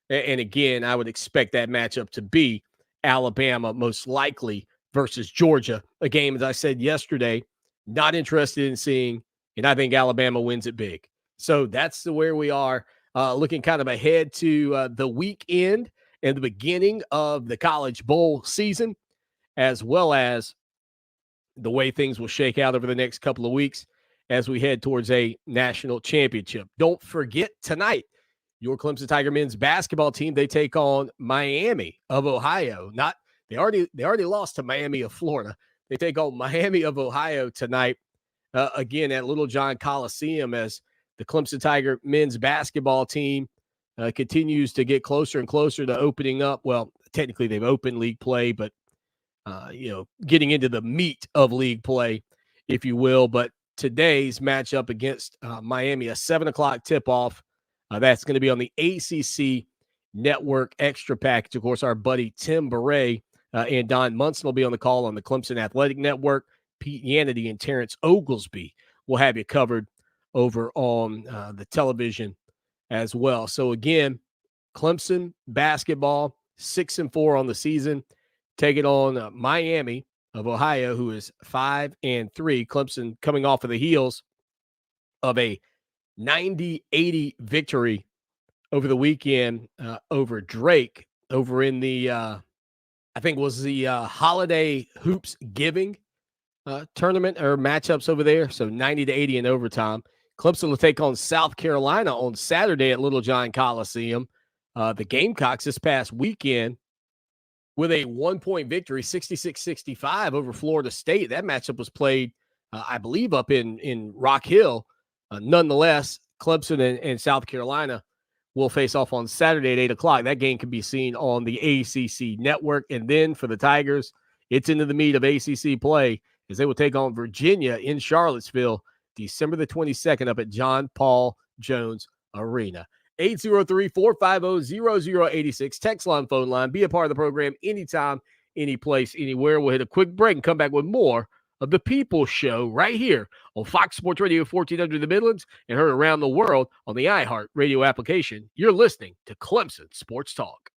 And again, I would expect that matchup to be Alabama, most likely, versus Georgia. A game, as I said yesterday, not interested in seeing, and I think Alabama wins it big. So that's where we are, looking kind of ahead to the weekend and the beginning of the college bowl season, as well as the way things will shake out over the next couple of weeks as we head towards a national championship. Don't forget tonight, your Clemson Tiger men's basketball team, they take on Miami of Ohio. They already lost to Miami of Florida. They take on Miami of Ohio tonight, again at Little John Coliseum, as the Clemson Tiger men's basketball team continues to get closer and closer to opening up. Well, technically they've opened league play, but getting into the meat of league play, if you will. But today's matchup against Miami, a 7 o'clock tip-off. That's going to be on the ACC Network Extra Package. Of course, our buddy Tim Beret and Don Munson will be on the call on the Clemson Athletic Network. Pete Yanity and Terrence Oglesby will have you covered over on the television as well. So, again, Clemson basketball, 6-4 on the season, taking on Miami of Ohio, who is 5-3. Clemson coming off of the heels of a 90-80 victory over the weekend over Drake over in the, I think was the Holiday Hoops Giving tournament or matchups over there. So 90-80 in overtime. Clemson will take on South Carolina on Saturday at Little John Coliseum. The Gamecocks this past weekend with a 1-point victory, 66-65 over Florida State. That matchup was played, I believe, up in Rock Hill. Nonetheless, Clemson and South Carolina will face off on Saturday at 8 o'clock. That game can be seen on the ACC Network. And then for the Tigers, it's into the meat of ACC play as they will take on Virginia in Charlottesville, December the 22nd up at John Paul Jones Arena. 803-450-0086. Text line, phone line. Be a part of the program anytime, any place, anywhere. We'll hit a quick break and come back with more of the People's Show right here on Fox Sports Radio 1400 the Midlands and heard around the world on the iHeart Radio application. You're listening to Clemson Sports Talk.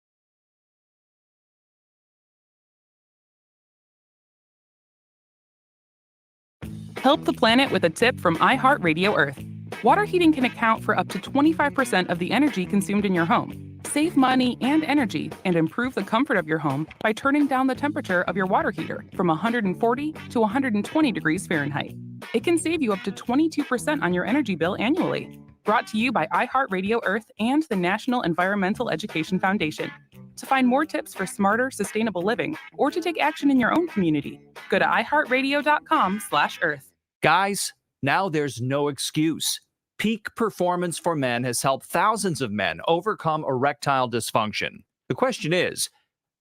Help the planet with a tip from iHeart Radio Earth. Water heating can account for up to 25% of the energy consumed in your home. Save money and energy and improve the comfort of your home by turning down the temperature of your water heater from 140 to 120 degrees Fahrenheit. It can save you up to 22% on your energy bill annually. Brought to you by iHeartRadio Earth and the National Environmental Education Foundation. To find more tips for smarter, sustainable living or to take action in your own community, go to iHeartRadio.com/Earth. Guys, now there's no excuse. Peak Performance for Men has helped thousands of men overcome erectile dysfunction. The question is,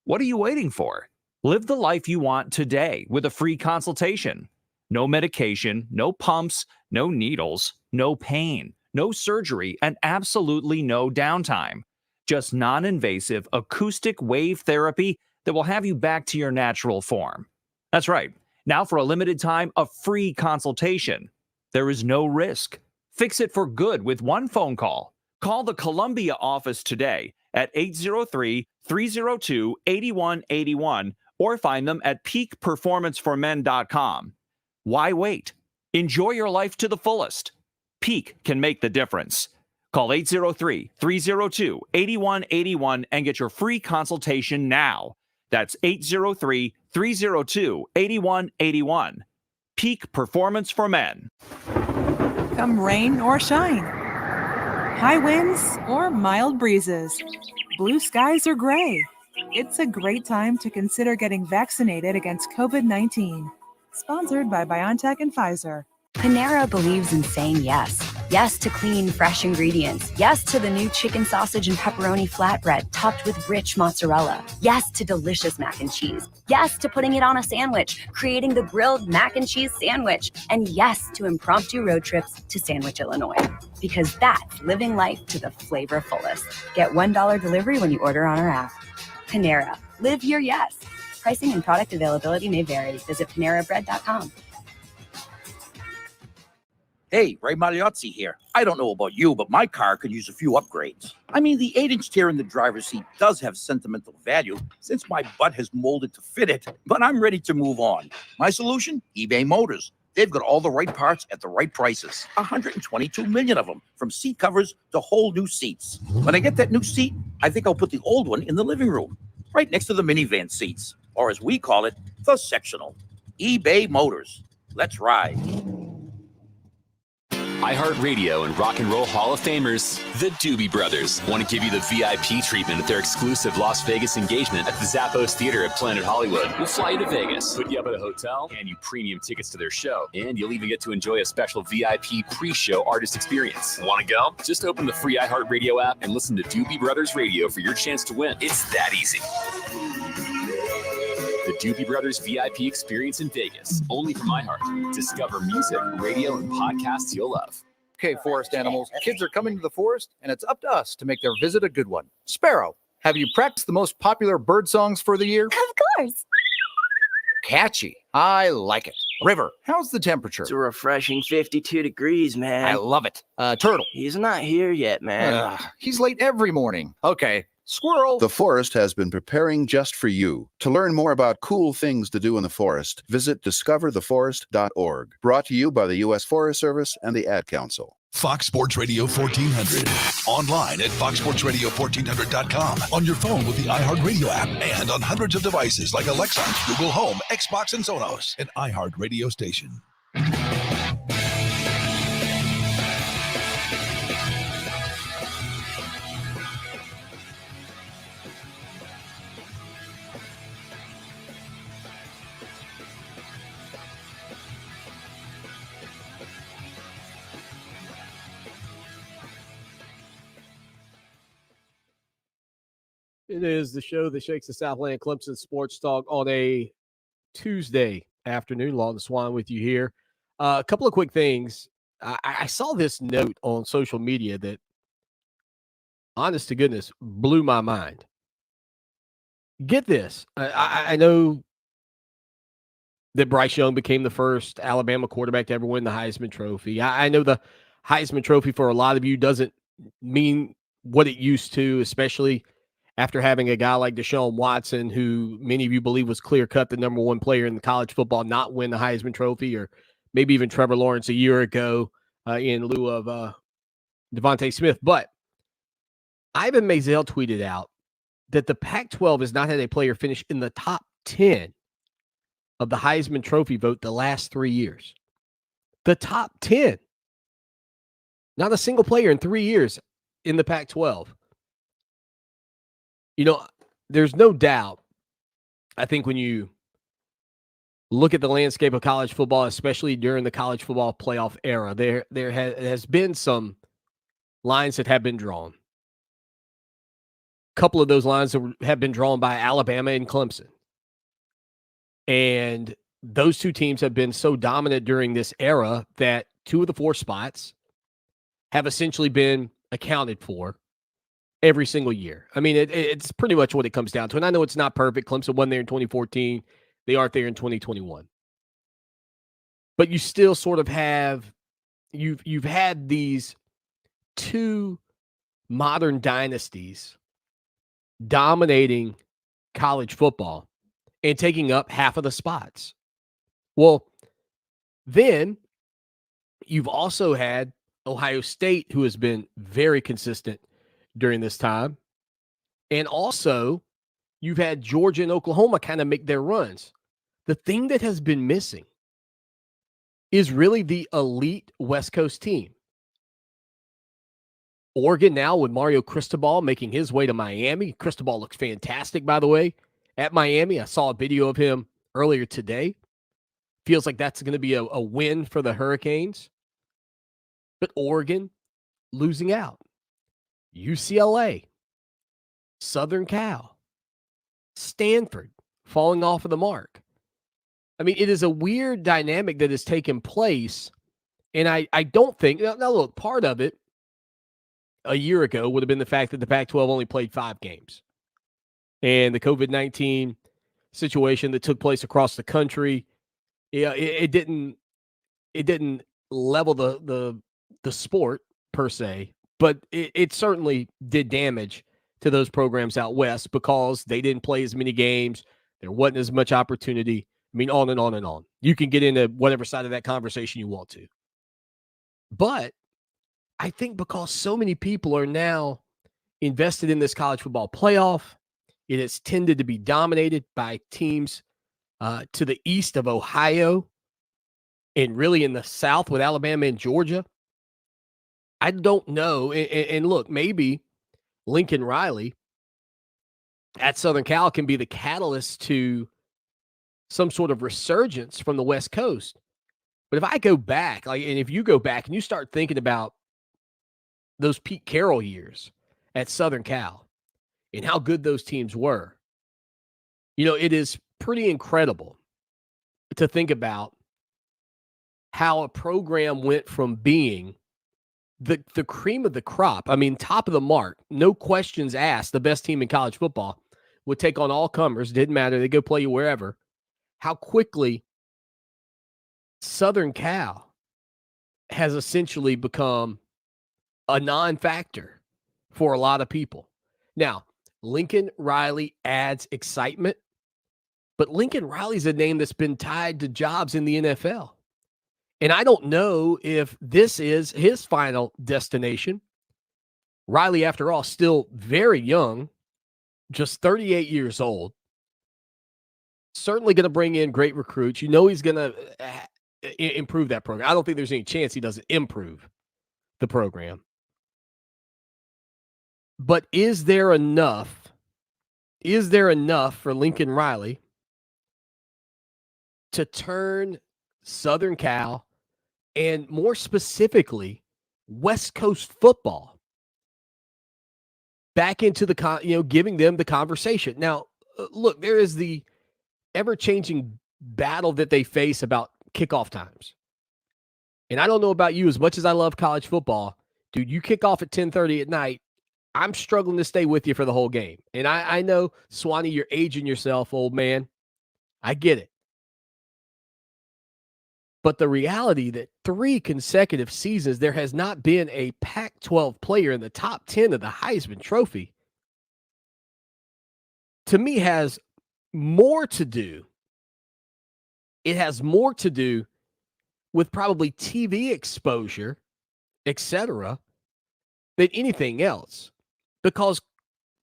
what are you waiting for? Live the life you want today with a free consultation. No medication, no pumps, no needles, no pain, no surgery, and absolutely no downtime. Just non-invasive acoustic wave therapy that will have you back to your natural form. That's right. Now for a limited time, a free consultation. There is no risk. Fix it for good with one phone call. Call the Columbia office today at 803-302-8181 or find them at peakperformanceformen.com. Why wait? Enjoy your life to the fullest. Peak can make the difference. Call 803-302-8181 and get your free consultation now. That's 803-302-8181. Peak Performance for Men. Come rain or shine, high winds or mild breezes, blue skies or gray, it's a great time to consider getting vaccinated against COVID-19. Sponsored by BioNTech and Pfizer. Panera believes in saying yes. Yes to clean, fresh ingredients. Yes to the new chicken sausage and pepperoni flatbread topped with rich mozzarella. Yes to delicious mac and cheese. Yes to putting it on a sandwich, creating the grilled mac and cheese sandwich. And yes to impromptu road trips to Sandwich, Illinois. Because that's living life to the flavor fullest. Get $1 delivery when you order on our app. Panera. Live your yes. Pricing and product availability may vary. Visit PaneraBread.com. Hey, Ray Magliozzi here. I don't know about you, but my car could use a few upgrades. I mean, the 8-inch tear in the driver's seat does have sentimental value since my butt has molded to fit it, but I'm ready to move on. My solution? eBay Motors. They've got all the right parts at the right prices. 122 million of them, from seat covers to whole new seats. When I get that new seat, I think I'll put the old one in the living room, right next to the minivan seats, or as we call it, the sectional. eBay Motors. Let's ride. iHeartRadio and Rock and Roll Hall of Famers, the Doobie Brothers, want to give you the VIP treatment at their exclusive Las Vegas engagement at the Zappos Theater at Planet Hollywood. We'll fly you to Vegas, put you up at a hotel, and you premium tickets to their show. And you'll even get to enjoy a special VIP pre-show artist experience. Want to go? Just open the free iHeartRadio app and listen to Doobie Brothers Radio for your chance to win. It's that easy. The Doobie Brothers VIP experience in Vegas, only from iHeart. Discover music, radio, and podcasts you'll love. Okay, forest animals, kids are coming to the forest, and it's up to us to make their visit a good one. Sparrow, have you practiced the most popular bird songs for the year? Of course. Catchy. I like it. River, how's the temperature? It's a refreshing 52 degrees, man. I love it. Turtle. He's not here yet, man. He's late every morning. Okay. Squirrel. The forest has been preparing just for you. To learn more about cool things to do in the forest, visit discovertheforest.org. Brought to you by the U.S. Forest Service and the Ad Council. Fox Sports Radio 1400. Online at foxsportsradio1400.com. On your phone with the iHeartRadio app and on hundreds of devices like Alexa, Google Home, Xbox, and Sonos. An iHeartRadio station. It is the show that shakes the Southland Clemson Sports Talk on a Tuesday afternoon. Lawton Swan with you here. A couple of quick things. I saw this note on social media that, honest to goodness, blew my mind. Get this. I know that Bryce Young became the first Alabama quarterback to ever win the Heisman Trophy. I know the Heisman Trophy for a lot of you doesn't mean what it used to, especially after having a guy like Deshaun Watson, who many of you believe was clear-cut the number one player in the college football, not win the Heisman Trophy, or maybe even Trevor Lawrence a year ago in lieu of Devontae Smith. But Ivan Maisel tweeted out that the Pac-12 has not had a player finish in the top 10 of the Heisman Trophy vote the last 3 years. The top 10. Not a single player in 3 years in the Pac-12. You know, there's no doubt, I think when you look at the landscape of college football, especially during the college football playoff era, there has been some lines that have been drawn. A couple of those lines have been drawn by Alabama and Clemson. And those two teams have been so dominant during this era that 2 of the 4 spots have essentially been accounted for every single year. I mean, it's pretty much what it comes down to. And I know it's not perfect. Clemson won there in 2014. They aren't there in 2021. But you still sort of have, you've had these 2 modern dynasties dominating college football. and taking up half of the spots. Well, then you've also had Ohio State, who has been very consistent during this time. And also, you've had Georgia and Oklahoma kind of make their runs. The thing that has been missing is really the elite West Coast team. Oregon now with Mario Cristobal making his way to Miami. Cristobal looks fantastic, by the way, at Miami. I saw a video of him earlier today. Feels like that's going to be a win for the Hurricanes. But Oregon losing out. UCLA, Southern Cal, Stanford falling off of the mark. I mean, it is a weird dynamic that has taken place. And I don't think, now look, part of it a year ago would have been the fact that the Pac-12 only played 5 games. And the COVID-19 situation that took place across the country, it didn't level the sport per se, but it certainly did damage to those programs out west because they didn't play as many games. There wasn't as much opportunity. I mean, on and on and on. You can get into whatever side of that conversation you want to. But I think because so many people are now invested in this college football playoff, it has tended to be dominated by teams to the east of Ohio and really in the south with Alabama and Georgia. I don't know. And look, maybe Lincoln Riley at Southern Cal can be the catalyst to some sort of resurgence from the West Coast. But if I go back, and if you go back and you start thinking about those Pete Carroll years at Southern Cal and how good those teams were, it is pretty incredible to think about how a program went from being the cream of the crop. I mean, top of the mark, no questions asked, the best team in college football would take on all comers. Didn't matter. They go play you wherever. How quickly Southern Cal has essentially become a non-factor for a lot of people. Now, Lincoln Riley adds excitement, but Lincoln Riley's a name that's been tied to jobs in the NFL. And I don't know if this is his final destination. Riley, after all, still very young, just 38 years old. Certainly going to bring in great recruits. He's going to improve that program. I don't think there's any chance he doesn't improve the program. But is there enough for Lincoln Riley to turn Southern Cal and more specifically West Coast football back into the giving them the conversation? Now, look, there is the ever-changing battle that they face about kickoff times. And I don't know about you, as much as I love college football, dude, you kick off at 10:30 at night, I'm struggling to stay with you for the whole game. And I know, Swanee, you're aging yourself, old man. I get it. But the reality that 3 consecutive seasons, there has not been a Pac-12 player in the top 10 of the Heisman Trophy, to me, has more to do. It has more to do with probably TV exposure, etc., than anything else. Because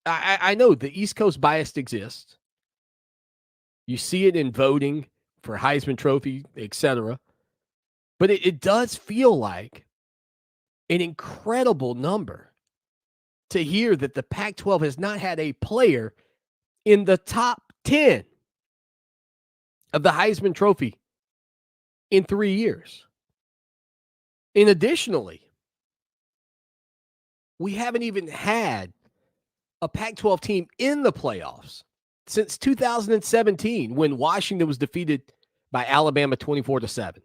I know the East Coast bias exists. You see it in voting for Heisman Trophy, etc. But it does feel like an incredible number to hear that the Pac-12 has not had a player in the top 10 of the Heisman Trophy in 3 years. And additionally, we haven't even had a Pac-12 team in the playoffs since 2017 when Washington was defeated by Alabama 24-7.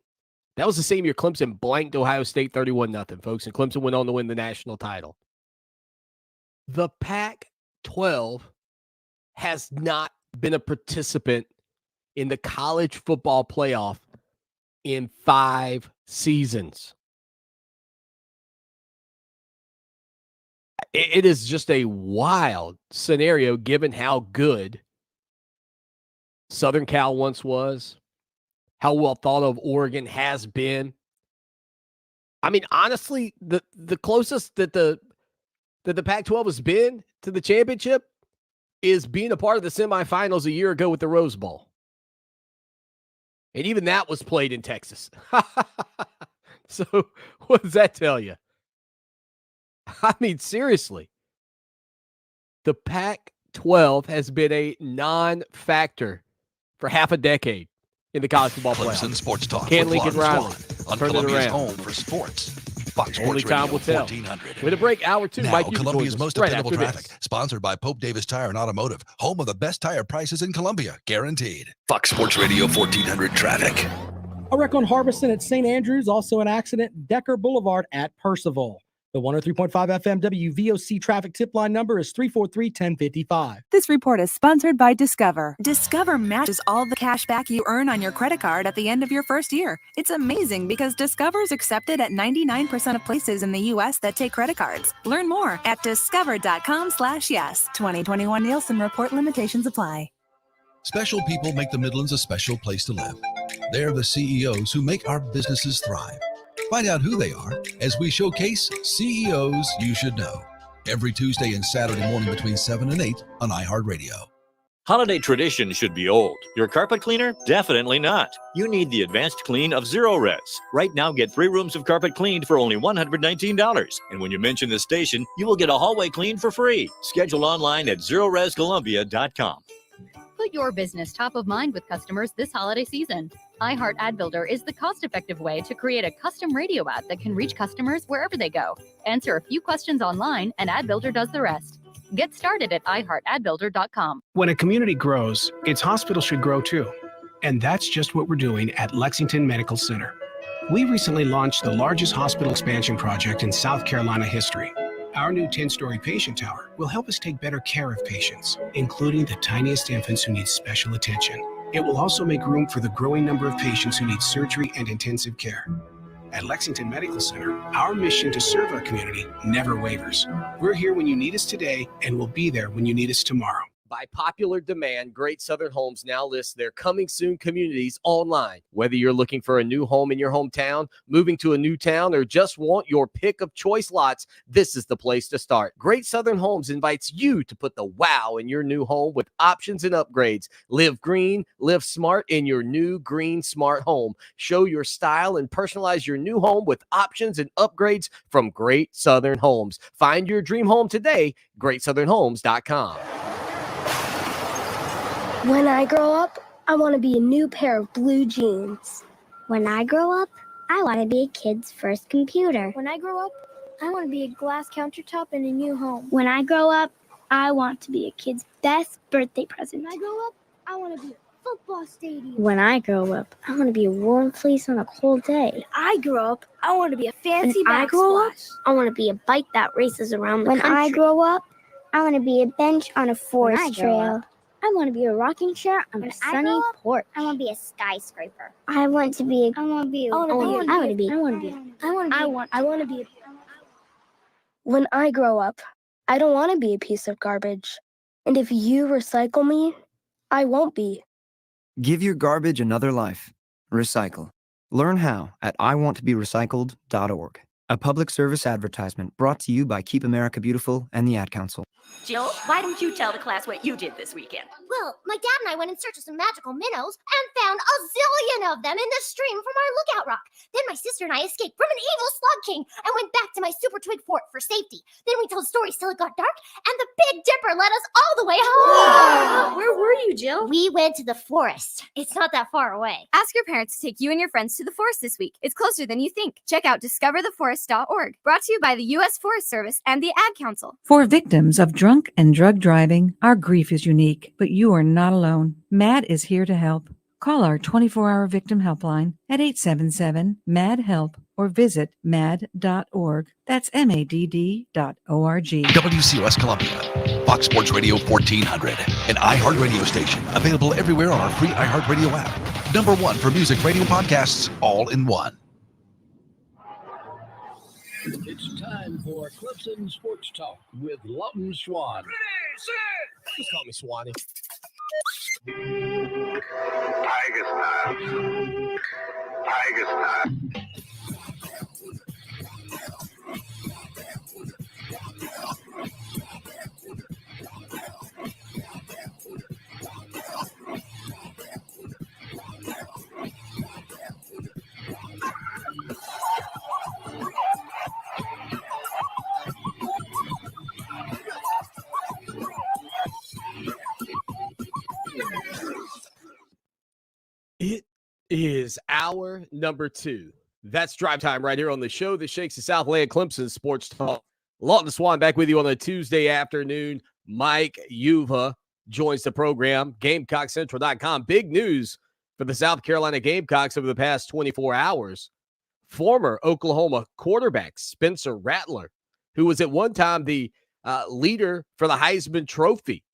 That was the same year Clemson blanked Ohio State 31-0, folks, and Clemson went on to win the national title. The Pac-12 has not been a participant in the college football playoff in 5 seasons. It is just a wild scenario given how good Southern Cal once was, how well thought of Oregon has been. I mean, honestly, the closest that the Pac-12 has been to the championship is being a part of the semifinals a year ago with the Rose Bowl. And even that was played in Texas. So what does that tell you? I mean, seriously, the Pac-12 has been a non-factor for half a decade in the college football playoffs. Clemson Sports Talk Can with Lincoln Lon Riley Swan on turn it Columbia's around. home for sports. Fox Only Sports time Radio will tell. 1400. With a break, hour 2. Now, Mike, you Columbia's join us most right dependable after traffic, this. sponsored by Pope Davis Tire and Automotive, home of the best tire prices in Columbia, guaranteed. Fox Sports Radio 1400 traffic. A wreck on Harbison at St. Andrews, also an accident, Decker Boulevard at Percival. The 103.5 FM WVOC traffic tip line number is 343-1055. This report is sponsored by Discover. Discover matches all the cash back you earn on your credit card at the end of your first year. It's amazing because Discover is accepted at 99% of places in the U.S. that take credit cards. Learn more at discover.com/yes. 2021 Nielsen report limitations apply. Special people make the Midlands a special place to live. They're the CEOs who make our businesses thrive. Find out who they are as we showcase CEOs you should know. Every Tuesday and Saturday morning between 7 and 8 on iHeartRadio. Holiday tradition should be old. Your carpet cleaner? Definitely not. You need the advanced clean of Zero Res. Right now, get 3 rooms of carpet cleaned for only $119. And when you mention this station, you will get a hallway cleaned for free. Schedule online at ZeroResColumbia.com. Put your business top of mind with customers this holiday season. iHeart Ad Builder is the cost-effective way to create a custom radio ad that can reach customers wherever they go. Answer a few questions online, and Ad Builder does the rest. Get started at iHeartAdBuilder.com. When a community grows, its hospital should grow too. And that's just what we're doing at Lexington Medical Center. We recently launched the largest hospital expansion project in South Carolina history. Our new 10-story patient tower will help us take better care of patients, including the tiniest infants who need special attention. It will also make room for the growing number of patients who need surgery and intensive care. At Lexington Medical Center, our mission to serve our community never wavers. We're here when you need us today, and we'll be there when you need us tomorrow. By popular demand, Great Southern Homes now lists their coming soon communities online. Whether you're looking for a new home in your hometown, moving to a new town, or just want your pick of choice lots, this is the place to start. Great Southern Homes invites you to put the wow in your new home with options and upgrades. Live green, live smart in your new green smart home. Show your style and personalize your new home with options and upgrades from Great Southern Homes. Find your dream home today, GreatSouthernHomes.com. When I grow up, I want to be a new pair of blue jeans. When I grow up, I want to be a kid's first computer. When I grow up, I want to be a glass countertop in a new home. When I grow up, I want to be a kid's best birthday present. When I grow up, I want to be a football stadium. When I grow up, I want to be a warm fleece on a cold day. When I grow up, I want to be a fancy When I grow up, backsplash. I want to be a bike that races around the When country. I grow up, I want to be a bench on a forest When I grow trail. up, I want to be a rocking chair on a sunny porch. I want to be a skyscraper. I want to be. I want to be. When I grow up, I don't want to be a piece of garbage. And if you recycle me, I won't be. Give your garbage another life. Recycle. Learn how at iwanttoberecycled.org. A public service advertisement brought to you by Keep America Beautiful and the Ad Council. Jill, why don't you tell the class what you did this weekend? Well, my dad and I went in search of some magical minnows and found a zillion of them in the stream from our lookout rock. Then my sister and I escaped from an evil slug king and went back to my super twig fort for safety. Then we told stories till it got dark, and the Big Dipper led us all the way home. Wow. Where were you, Jill? We went to the forest. It's not that far away. Ask your parents to take you and your friends to the forest this week. It's closer than you think. Check out discovertheforest.org. Brought to you by the U.S. Forest Service and the Ad Council. For victims of drunk and drug driving, our grief is unique, but you are not alone. MAD is here to help. Call our 24-hour victim helpline at 877-MAD-HELP or visit mad.org. That's MADD.org. WCOS Columbia, Fox Sports Radio 1400, an iHeart radio station available everywhere on our free iHeartRadio app. #1 for music, radio, podcasts, all in one. It's time for Clemson Sports Talk with Lawton Swan. Just call me Swanee. Tiger style. Tiger style. It is hour number 2. That's drive time right here on the show that shakes the Southland Clemson Sports Talk. Lawton Swan back with you on a Tuesday afternoon. Mike Yuva joins the program. GamecockCentral.com. Big news for the South Carolina Gamecocks over the past 24 hours. Former Oklahoma quarterback Spencer Rattler, who was at one time the leader for the Heisman Trophy,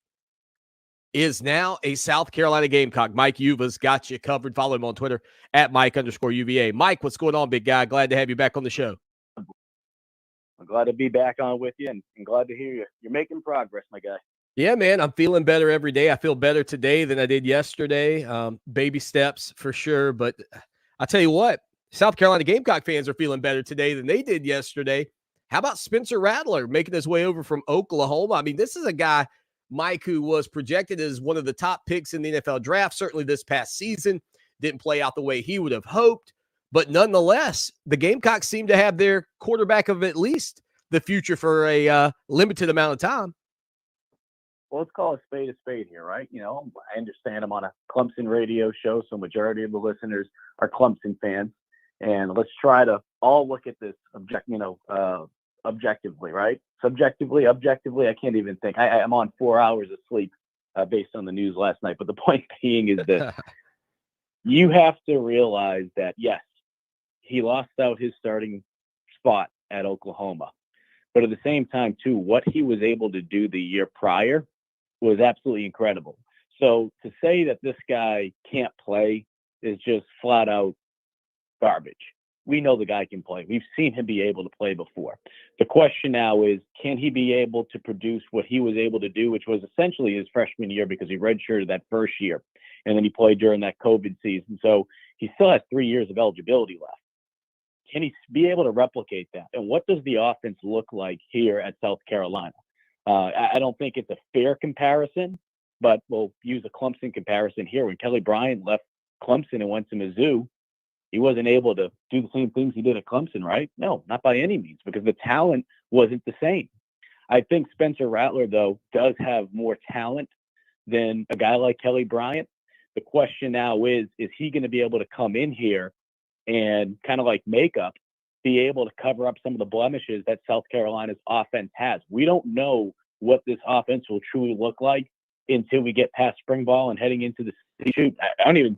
is now a South Carolina Gamecock. Mike Yuva's got you covered. Follow him on Twitter at Mike_UVA. Mike, what's going on, big guy? Glad to have you back on the show. I'm glad to be back on with you and glad to hear you. You're making progress, my guy. Yeah, man, I'm feeling better every day. I feel better today than I did yesterday. Baby steps for sure. But I'll tell you what, South Carolina Gamecock fans are feeling better today than they did yesterday. How about Spencer Rattler making his way over from Oklahoma? I mean, this is a guy, Mike, who was projected as one of the top picks in the NFL draft, certainly this past season. Didn't play out the way he would have hoped. But nonetheless, the Gamecocks seem to have their quarterback of at least the future for a limited amount of time. Well, let's call a spade here, right? You know, I understand I'm on a Clemson radio show, so majority of the listeners are Clemson fans. And let's try to all look at this objectively, right? Subjectively, objectively, I can't even think. I'm on 4 hours of sleep based on the news last night. But the point being is that you have to realize that, yes, he lost out his starting spot at Oklahoma. But at the same time, too, what he was able to do the year prior was absolutely incredible. So to say that this guy can't play is just flat out garbage. We know the guy can play. We've seen him be able to play before. The question now is, can he be able to produce what he was able to do, which was essentially his freshman year because he redshirted that first year, and then he played during that COVID season. So he still has 3 years of eligibility left. Can he be able to replicate that? And what does the offense look like here at South Carolina? I don't think it's a fair comparison, but we'll use a Clemson comparison here. When Kelly Bryant left Clemson and went to Mizzou, he wasn't able to do the same things he did at Clemson, right? No, not by any means, because the talent wasn't the same. I think Spencer Rattler, though, does have more talent than a guy like Kelly Bryant. The question now is he going to be able to come in here and kind of like makeup, be able to cover up some of the blemishes that South Carolina's offense has? We don't know what this offense will truly look like until we get past spring ball and heading into the shoot. I shouldn't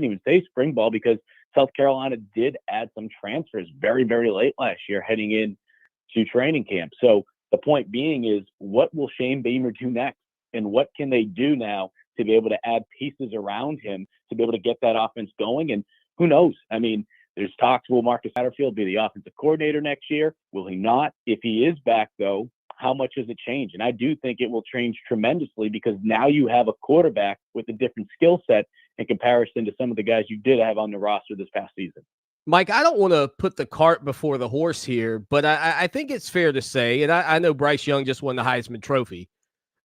even say spring ball, because South Carolina did add some transfers very, very late last year heading into training camp. So the point being is, what will Shane Beamer do next? And what can they do now to be able to add pieces around him to be able to get that offense going? And who knows? I mean, there's talks, will Marcus Satterfield be the offensive coordinator next year? Will he not? If he is back, though, how much does it change? And I do think it will change tremendously, because now you have a quarterback with a different skill set in comparison to some of the guys you did have on the roster this past season. Mike, I don't want to put the cart before the horse here, but I think it's fair to say, and I know Bryce Young just won the Heisman Trophy,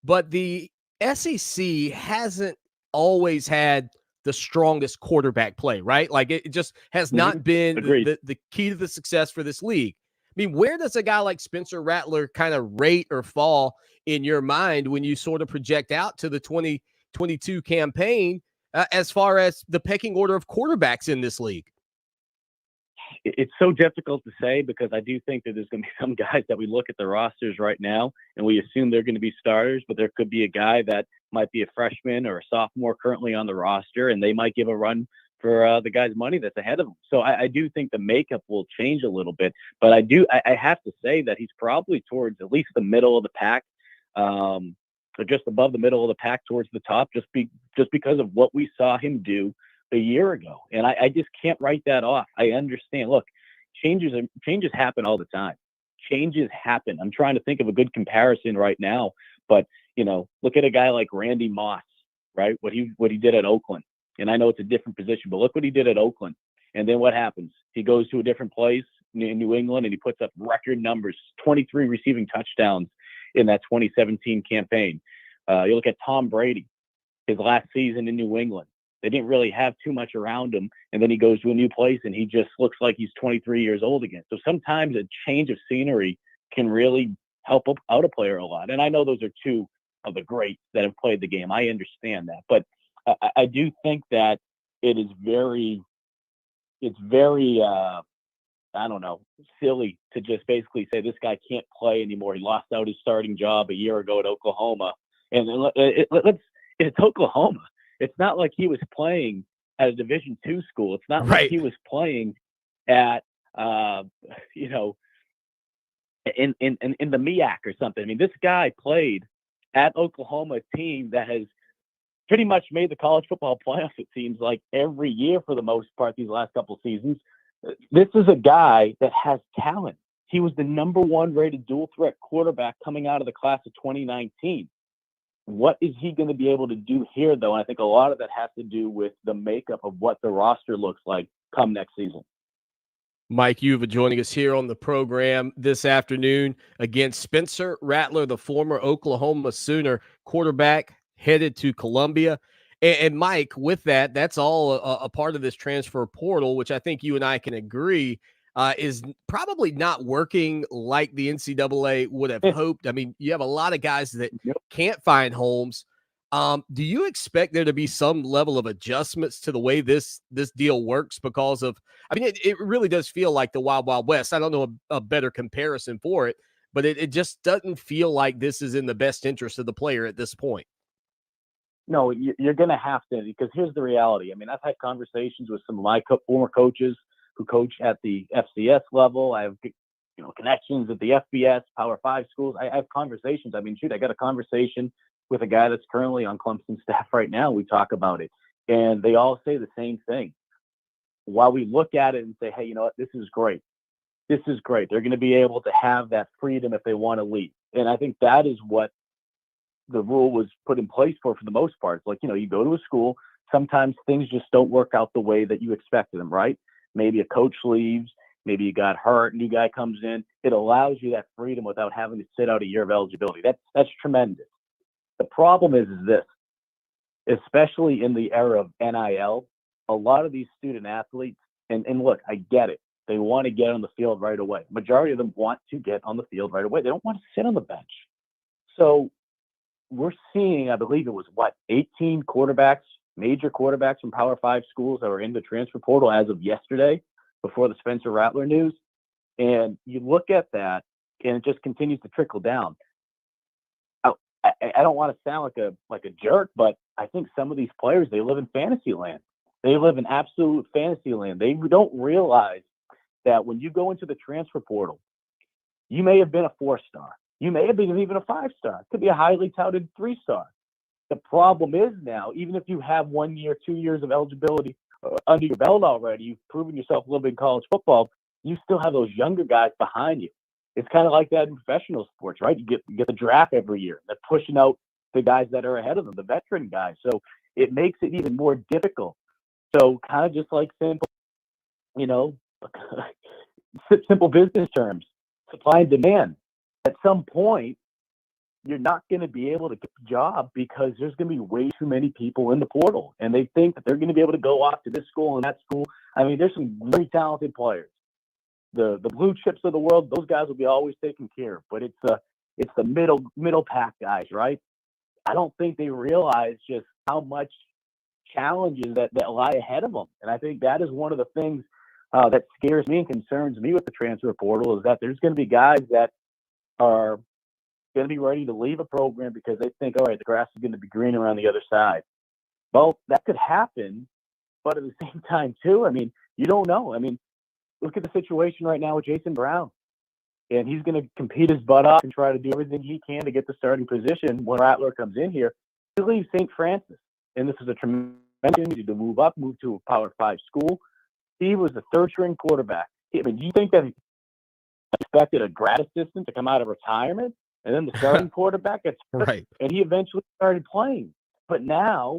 but the SEC hasn't always had the strongest quarterback play, right? Like, it just has not been the key to the success for this league. I mean, where does a guy like Spencer Rattler kind of rate or fall in your mind when you sort of project out to the 2022 campaign as far as the pecking order of quarterbacks in this league? It's so difficult to say, because I do think that there's going to be some guys that we look at the rosters right now and we assume they're going to be starters, but there could be a guy that might be a freshman or a sophomore currently on the roster, and they might give a run for the guy's money that's ahead of him. So I do think the makeup will change a little bit, but I have to say that he's probably towards at least the middle of the pack, or just above the middle of the pack towards the top, just because of what we saw him do a year ago. And I just can't write that off. I understand. Look, changes happen all the time. Changes happen. I'm trying to think of a good comparison right now, but look at a guy like Randy Moss right? What he did at Oakland. And I know it's a different position, but look what he did at Oakland. And then what happens? He goes to a different place in New England and he puts up record numbers, 23 receiving touchdowns in that 2017 campaign. You look at Tom Brady, his last season in New England. They didn't really have too much around him. And then he goes to a new place and he just looks like he's 23 years old again. So sometimes a change of scenery can really help out a player a lot. And I know those are two of the greats that have played the game. I understand that. But I do think that it's very, I don't know, silly to just basically say this guy can't play anymore. He lost out his starting job a year ago at Oklahoma. And it's Oklahoma. It's not like he was playing at a Division II school. It's not like he was playing at, in the MEAC or something. I mean, this guy played at Oklahoma, a team that has pretty much made the college football playoffs, it seems like, every year for the most part these last couple of seasons. This is a guy that has talent. He was the number one rated dual threat quarterback coming out of the class of 2019. What is he going to be able to do here, though? And I think a lot of that has to do with the makeup of what the roster looks like come next season. Mike Yuva joining us here on the program this afternoon against Spencer Rattler, the former Oklahoma Sooner quarterback headed to Columbia. And Mike, with that, that's all a part of this transfer portal, which I think you and I can agree is probably not working like the NCAA would have hoped. I mean, you have a lot of guys that can't find homes. Do you expect there to be some level of adjustments to the way this deal works because of, I mean, it really does feel like the Wild Wild West. I don't know a better comparison for it, but it just doesn't feel like this is in the best interest of the player at this point. No, you're going to have to, because here's the reality. I mean, I've had conversations with some of my former coaches who coach at the FCS level. I have, connections at the FBS, Power 5 schools. I have conversations. I mean, shoot, I got a conversation with a guy that's currently on Clemson staff right now. We talk about it, and they all say the same thing. While we look at it and say, hey, you know what, this is great. This is great. They're going to be able to have that freedom if they want to leave. And I think that is what the rule was put in place for the most part. It's like, you go to a school, sometimes things just don't work out the way that you expected them, right? Maybe a coach leaves, maybe you got hurt, new guy comes in. It allows you that freedom without having to sit out a year of eligibility. That's tremendous. The problem is this, especially in the era of NIL, a lot of these student athletes, and look, I get it. They want to get on the field right away. Majority of them want to get on the field right away. They don't want to sit on the bench. So we're seeing, I believe it was 18 quarterbacks, major quarterbacks from Power 5 schools that were in the transfer portal as of yesterday before the Spencer Rattler news. And you look at that and it just continues to trickle down. I don't want to sound like a jerk, but I think some of these players, they live in fantasy land. They live in absolute fantasy land. They don't realize that when you go into the transfer portal, you may have been a 4-star. You may have been even a 5-star. It could be a highly touted 3-star. The problem is now, even if you have 1 year, 2 years of eligibility under your belt already, you've proven yourself a little bit in college football, you still have those younger guys behind you. It's kind of like that in professional sports, right? You get the draft every year. They're pushing out the guys that are ahead of them, the veteran guys. So it makes it even more difficult. So kind of just like simple business terms, supply and demand. At some point, you're not going to be able to get the job because there's going to be way too many people in the portal. And they think that they're going to be able to go off to this school and that school. I mean, there's some very talented players. The blue chips of the world, those guys will be always taken care of. But it's the middle pack guys, right? I don't think they realize just how much challenges that lie ahead of them. And I think that is one of the things that scares me and concerns me with the transfer portal, is that there's going to be guys that are going to be ready to leave a program because they think, all right, the grass is going to be green around the other side. Well, that could happen, but at the same time, too, I mean, you don't know. I mean, look at the situation right now with Jason Brown. And he's going to compete his butt off and try to do everything he can to get the starting position when Rattler comes in here. He leaves St. Francis. And this is a tremendous opportunity to move to a Power 5 school. He was the third-string quarterback. I mean, do you think that he expected a grad assistant to come out of retirement and then the starting quarterback gets hurt, right? And he eventually started playing. But now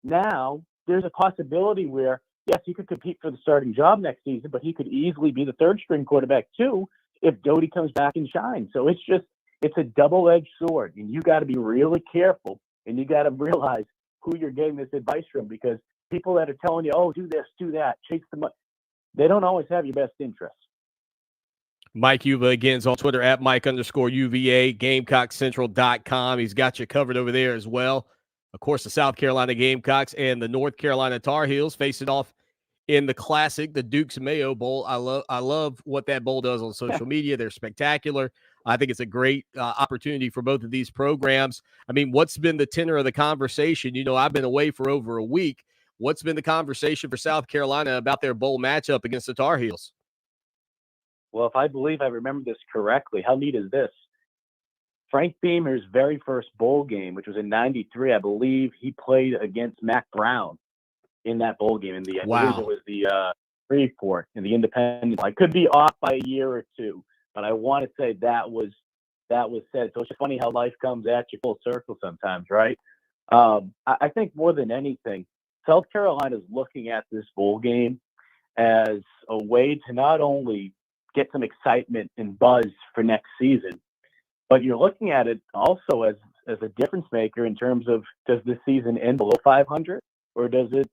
there's a possibility where, yes, he could compete for the starting job next season, but he could easily be the third string quarterback too if Doty comes back and shines. So it's a double-edged sword, and you got to be really careful, and you got to realize who you're getting this advice from, because people that are telling you, oh, do this, do that, chase the money, they don't always have your best interests. Mike Uva again is on Twitter at Mike_UVA, GamecockCentral.com. He's got you covered over there as well. Of course, the South Carolina Gamecocks and the North Carolina Tar Heels facing off in the classic, the Duke's Mayo Bowl. I love what that bowl does on social media. They're spectacular. I think it's a great opportunity for both of these programs. I mean, what's been the tenor of the conversation? You know, I've been away for over a week. What's been the conversation for South Carolina about their bowl matchup against the Tar Heels? Well, if I believe I remember this correctly, how neat is this? Frank Beamer's very first bowl game, which was in '93, I believe he played against Mac Brown in that bowl game. I believe it was the Freeport in the Independent. I could be off by a year or two, but I want to say that was said. So it's just funny how life comes at you full circle sometimes, right? I think more than anything, South Carolina is looking at this bowl game as a way to not only get some excitement and buzz for next season, but you're looking at it also as a difference maker in terms of, does this season end below 500 or does it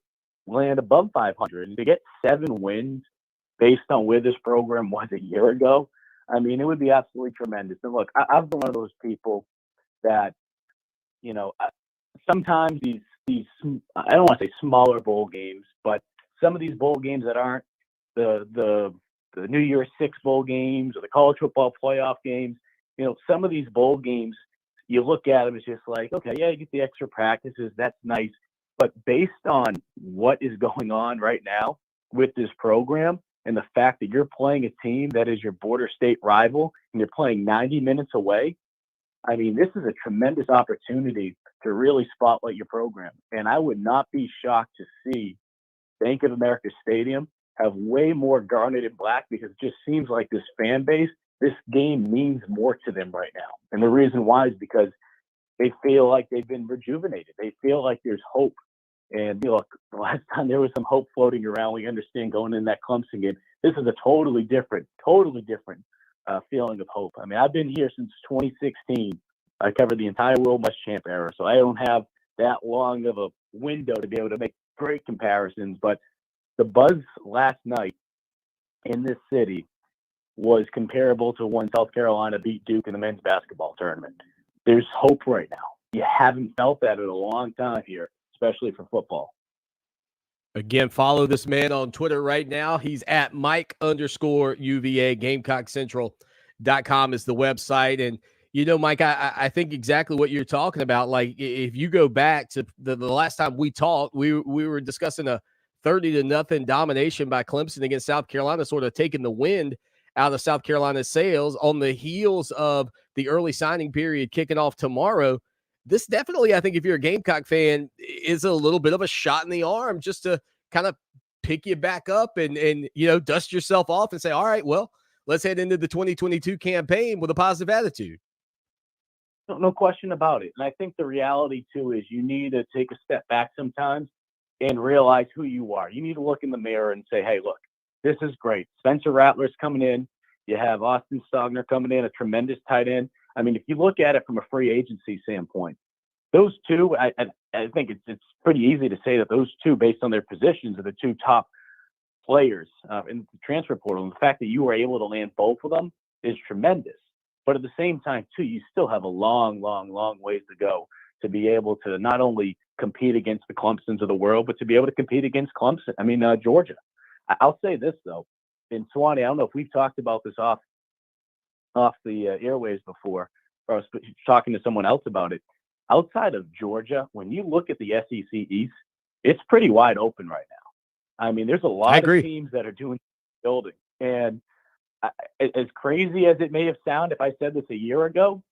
land above 500? And to get 7 wins based on where this program was a year ago, I mean, it would be absolutely tremendous. And look, I've been one of those people that, you know, sometimes these I don't want to say smaller bowl games, but some of these bowl games that aren't the New Year's Six bowl games or the college football playoff games, you know, some of these bowl games, you look at them, it's just like, okay, yeah, you get the extra practices, that's nice. But based on what is going on right now with this program and the fact that you're playing a team that is your border state rival and you're playing 90 minutes away, I mean, this is a tremendous opportunity to really spotlight your program. And I would not be shocked to see Bank of America Stadium have way more garnet and black, because it just seems like this fan base, this game means more to them right now. And the reason why is because they feel like they've been rejuvenated. They feel like there's hope. And you know, look, the last time there was some hope floating around, we understand going in that Clemson game, this is a totally different feeling of hope. I mean, I've been here since 2016. I covered the entire World West Champ era, so I don't have that long of a window to be able to make great comparisons. But the buzz last night in this city was comparable to when South Carolina beat Duke in the men's basketball tournament. There's hope right now. You haven't felt that in a long time here, especially for football. Again, follow this man on Twitter right now. He's at Mike_UVA. GamecockCentral.com is the website. And, you know, Mike, I think exactly what you're talking about. Like, if you go back to the last time we talked, we were discussing a 30-0 domination by Clemson against South Carolina, sort of taking the wind out of South Carolina's sails on the heels of the early signing period kicking off tomorrow. This definitely, I think, if you're a Gamecock fan, is a little bit of a shot in the arm just to kind of pick you back up and you know, dust yourself off and say, all right, well, let's head into the 2022 campaign with a positive attitude. No question about it. And I think the reality, too, is you need to take a step back sometimes and realize who you are. You need to look in the mirror and say, hey, look, this is great. Spencer Rattler's coming in. You have Austin Stogner coming in, a tremendous tight end. I mean, if you look at it from a free agency standpoint, those two, I think it's pretty easy to say that those two, based on their positions, are the two top players in the transfer portal. And the fact that you were able to land both of them is tremendous. But at the same time, too, you still have a long ways to go to be able to not only compete against the Clemsons of the world, but to be able to compete against Georgia. I'll say this, though. In Swanee, I don't know if we've talked about this off the airwaves before, or I was talking to someone else about it. Outside of Georgia, when you look at the SEC East, it's pretty wide open right now. I mean, there's a lot of teams that are doing building. And as crazy as it may have sounded if I said this a year ago,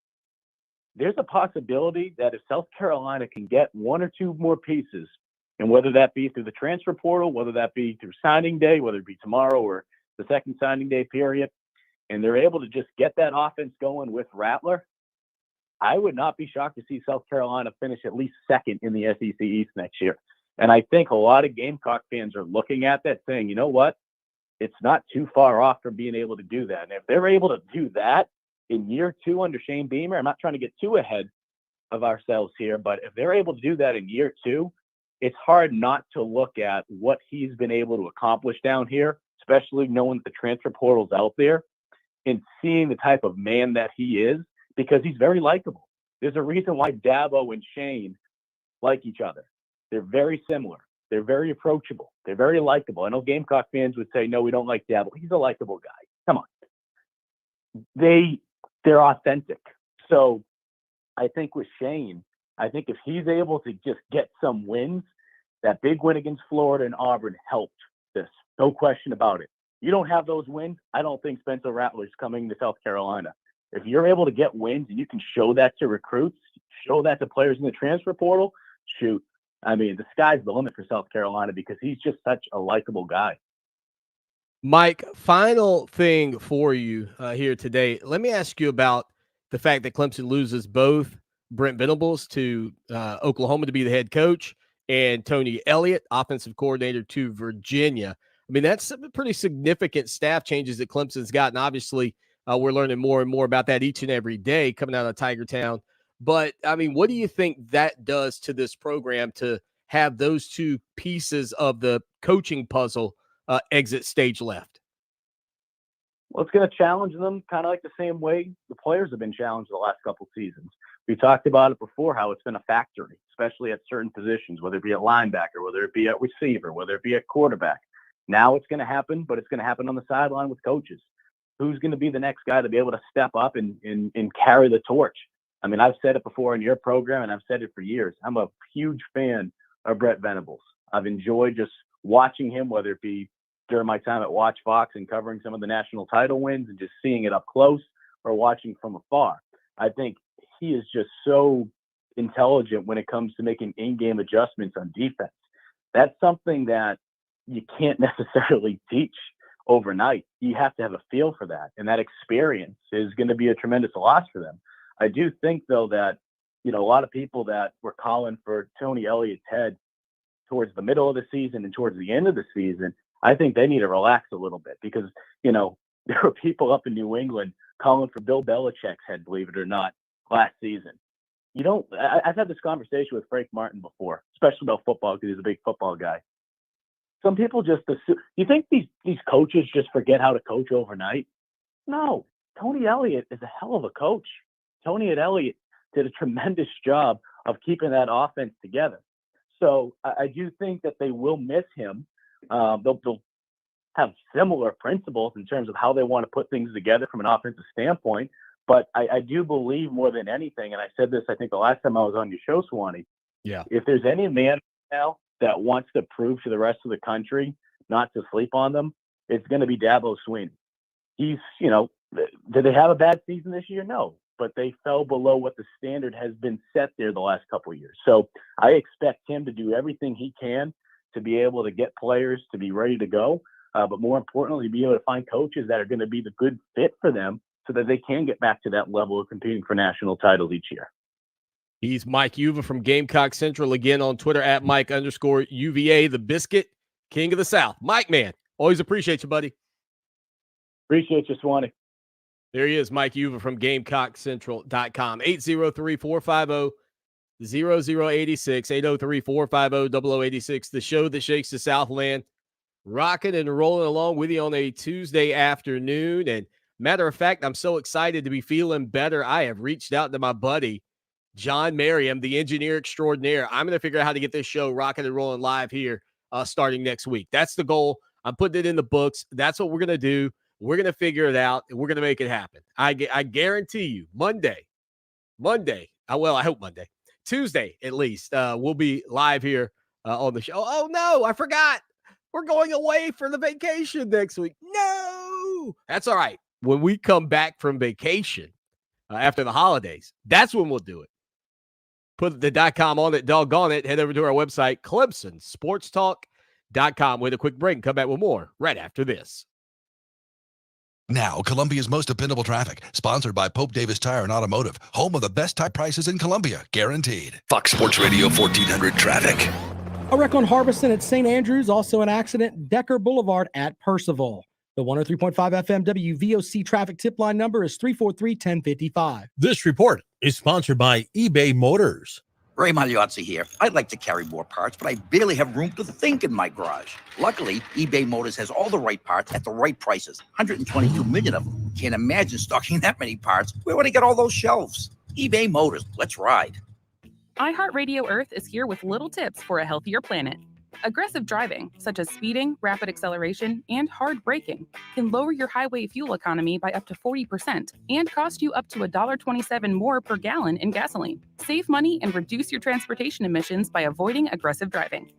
there's a possibility that if South Carolina can get one or two more pieces, and whether that be through the transfer portal, whether that be through signing day, whether it be tomorrow or the second signing day period, and they're able to just get that offense going with Rattler, I would not be shocked to see South Carolina finish at least second in the SEC East next year. And I think a lot of Gamecock fans are looking at that saying, you know what? It's not too far off from being able to do that. And if they're able to do that in year 2 under Shane Beamer, I'm not trying to get too ahead of ourselves here, but if they're able to do that in year 2, it's hard not to look at what he's been able to accomplish down here, especially knowing that the transfer portal's out there and seeing the type of man that he is, because he's very likable. There's a reason why Dabo and Shane like each other. They're very similar. They're very approachable. They're very likable. I know Gamecock fans would say, no, we don't like Dabo. He's a likable guy. Come on. They're authentic. So I think with Shane, I think if he's able to just get some wins, that big win against Florida and Auburn helped this. No question about it. You don't have those wins, I don't think Spencer Rattler's coming to South Carolina. If you're able to get wins and you can show that to recruits, show that to players in the transfer portal, shoot. I mean, the sky's the limit for South Carolina because he's just such a likable guy. Mike, final thing for you here today. Let me ask you about the fact that Clemson loses both Brent Venables to Oklahoma to be the head coach and Tony Elliott, offensive coordinator, to Virginia. I mean, that's some pretty significant staff changes that Clemson's gotten. Obviously, we're learning more and more about that each and every day coming out of Tiger Town. But, I mean, what do you think that does to this program to have those two pieces of the coaching puzzle exit stage left? Well, it's going to challenge them kind of like the same way the players have been challenged the last couple seasons. We talked about it before, how it's been a factory, especially at certain positions, whether it be at linebacker, whether it be at receiver, whether it be at quarterback. Now it's going to happen, but it's going to happen on the sideline with coaches. Who's going to be the next guy to be able to step up and carry the torch? I mean, I've said it before in your program, and I've said it for years. I'm a huge fan of Brett Venables. I've enjoyed just watching him, whether it be during my time at Watch Fox and covering some of the national title wins and just seeing it up close or watching from afar. I think he is just so intelligent when it comes to making in-game adjustments on defense. That's something that you can't necessarily teach overnight. You have to have a feel for that. And that experience is going to be a tremendous loss for them. I do think, though, that, you know, a lot of people that were calling for Tony Elliott's head towards the middle of the season and towards the end of the season, I think they need to relax a little bit because, you know, there were people up in New England calling for Bill Belichick's head, believe it or not, last season. I've had this conversation with Frank Martin before, especially about football because he's a big football guy. Some people just assume, you think these coaches just forget how to coach overnight? No, Tony Elliott is a hell of a coach. Tony and Elliott did a tremendous job of keeping that offense together. So I do think that they will miss him. They'll have similar principles in terms of how they want to put things together from an offensive standpoint. But I do believe more than anything, and I said this, I think the last time I was on your show, Swanee. Yeah. If there's any man now that wants to prove to the rest of the country not to sleep on them, it's going to be Dabo Swinney. He's, you know, did they have a bad season this year? No, but they fell below what the standard has been set there the last couple of years. So I expect him to do everything he can to be able to get players to be ready to go, but more importantly, be able to find coaches that are going to be the good fit for them so that they can get back to that level of competing for national titles each year. He's Mike Uva from Gamecock Central, again on Twitter at Mike_UVA, the Biscuit King of the South. Mike, man, always appreciate you, buddy. Appreciate you, Swanee. There he is, Mike Uva from GamecockCentral.com. 803-450-0086, 803-450-0086, the show that shakes the Southland. Rocking and rolling along with you on a Tuesday afternoon. And matter of fact, I'm so excited to be feeling better. I have reached out to my buddy, John Merriam, the engineer extraordinaire. I'm going to figure out how to get this show rocking and rolling live here starting next week. That's the goal. I'm putting it in the books. That's what we're going to do. We're going to figure it out, and we're going to make it happen. I guarantee you, Monday, I hope Monday, Tuesday at least, we'll be live here on the show. Oh, no, I forgot. We're going away for the vacation next week. No, that's all right. When we come back from vacation after the holidays, that's when we'll do it. Put the .com on it, doggone it. Head over to our website, ClemsonSportsTalk.com. With a quick break and come back with more right after this. Now, Columbia's most dependable traffic, sponsored by Pope Davis Tire and Automotive, home of the best tire prices in Columbia, guaranteed. Fox Sports Radio 1400 traffic. A wreck on Harbison at St. Andrews, also an accident, Decker Boulevard at Percival. The 103.5 FM WVOC traffic tip line number is 343-1055. This report is sponsored by eBay Motors. Ray Magliozzi here. I'd like to carry more parts, but I barely have room to think in my garage. Luckily, eBay Motors has all the right parts at the right prices. 122 million of them. Can't imagine stocking that many parts. Where would I get all those shelves? eBay Motors. Let's ride. iHeartRadio Earth is here with little tips for a healthier planet. Aggressive driving, such as speeding, rapid acceleration, and hard braking, can lower your highway fuel economy by up to 40% and cost you up to $1.27 more per gallon in gasoline. Save money and reduce your transportation emissions by avoiding aggressive driving.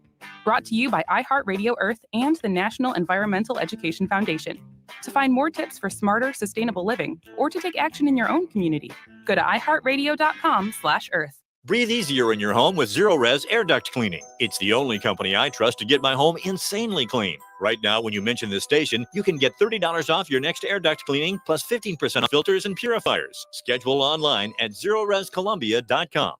Brought to you by iHeartRadio Earth and the National Environmental Education Foundation. To find more tips for smarter, sustainable living, or to take action in your own community, go to iHeartRadio.com/Earth. Breathe easier in your home with Zero Res Air Duct Cleaning. It's the only company I trust to get my home insanely clean. Right now, when you mention this station, you can get $30 off your next air duct cleaning plus 15% off filters and purifiers. Schedule online at ZeroResColumbia.com.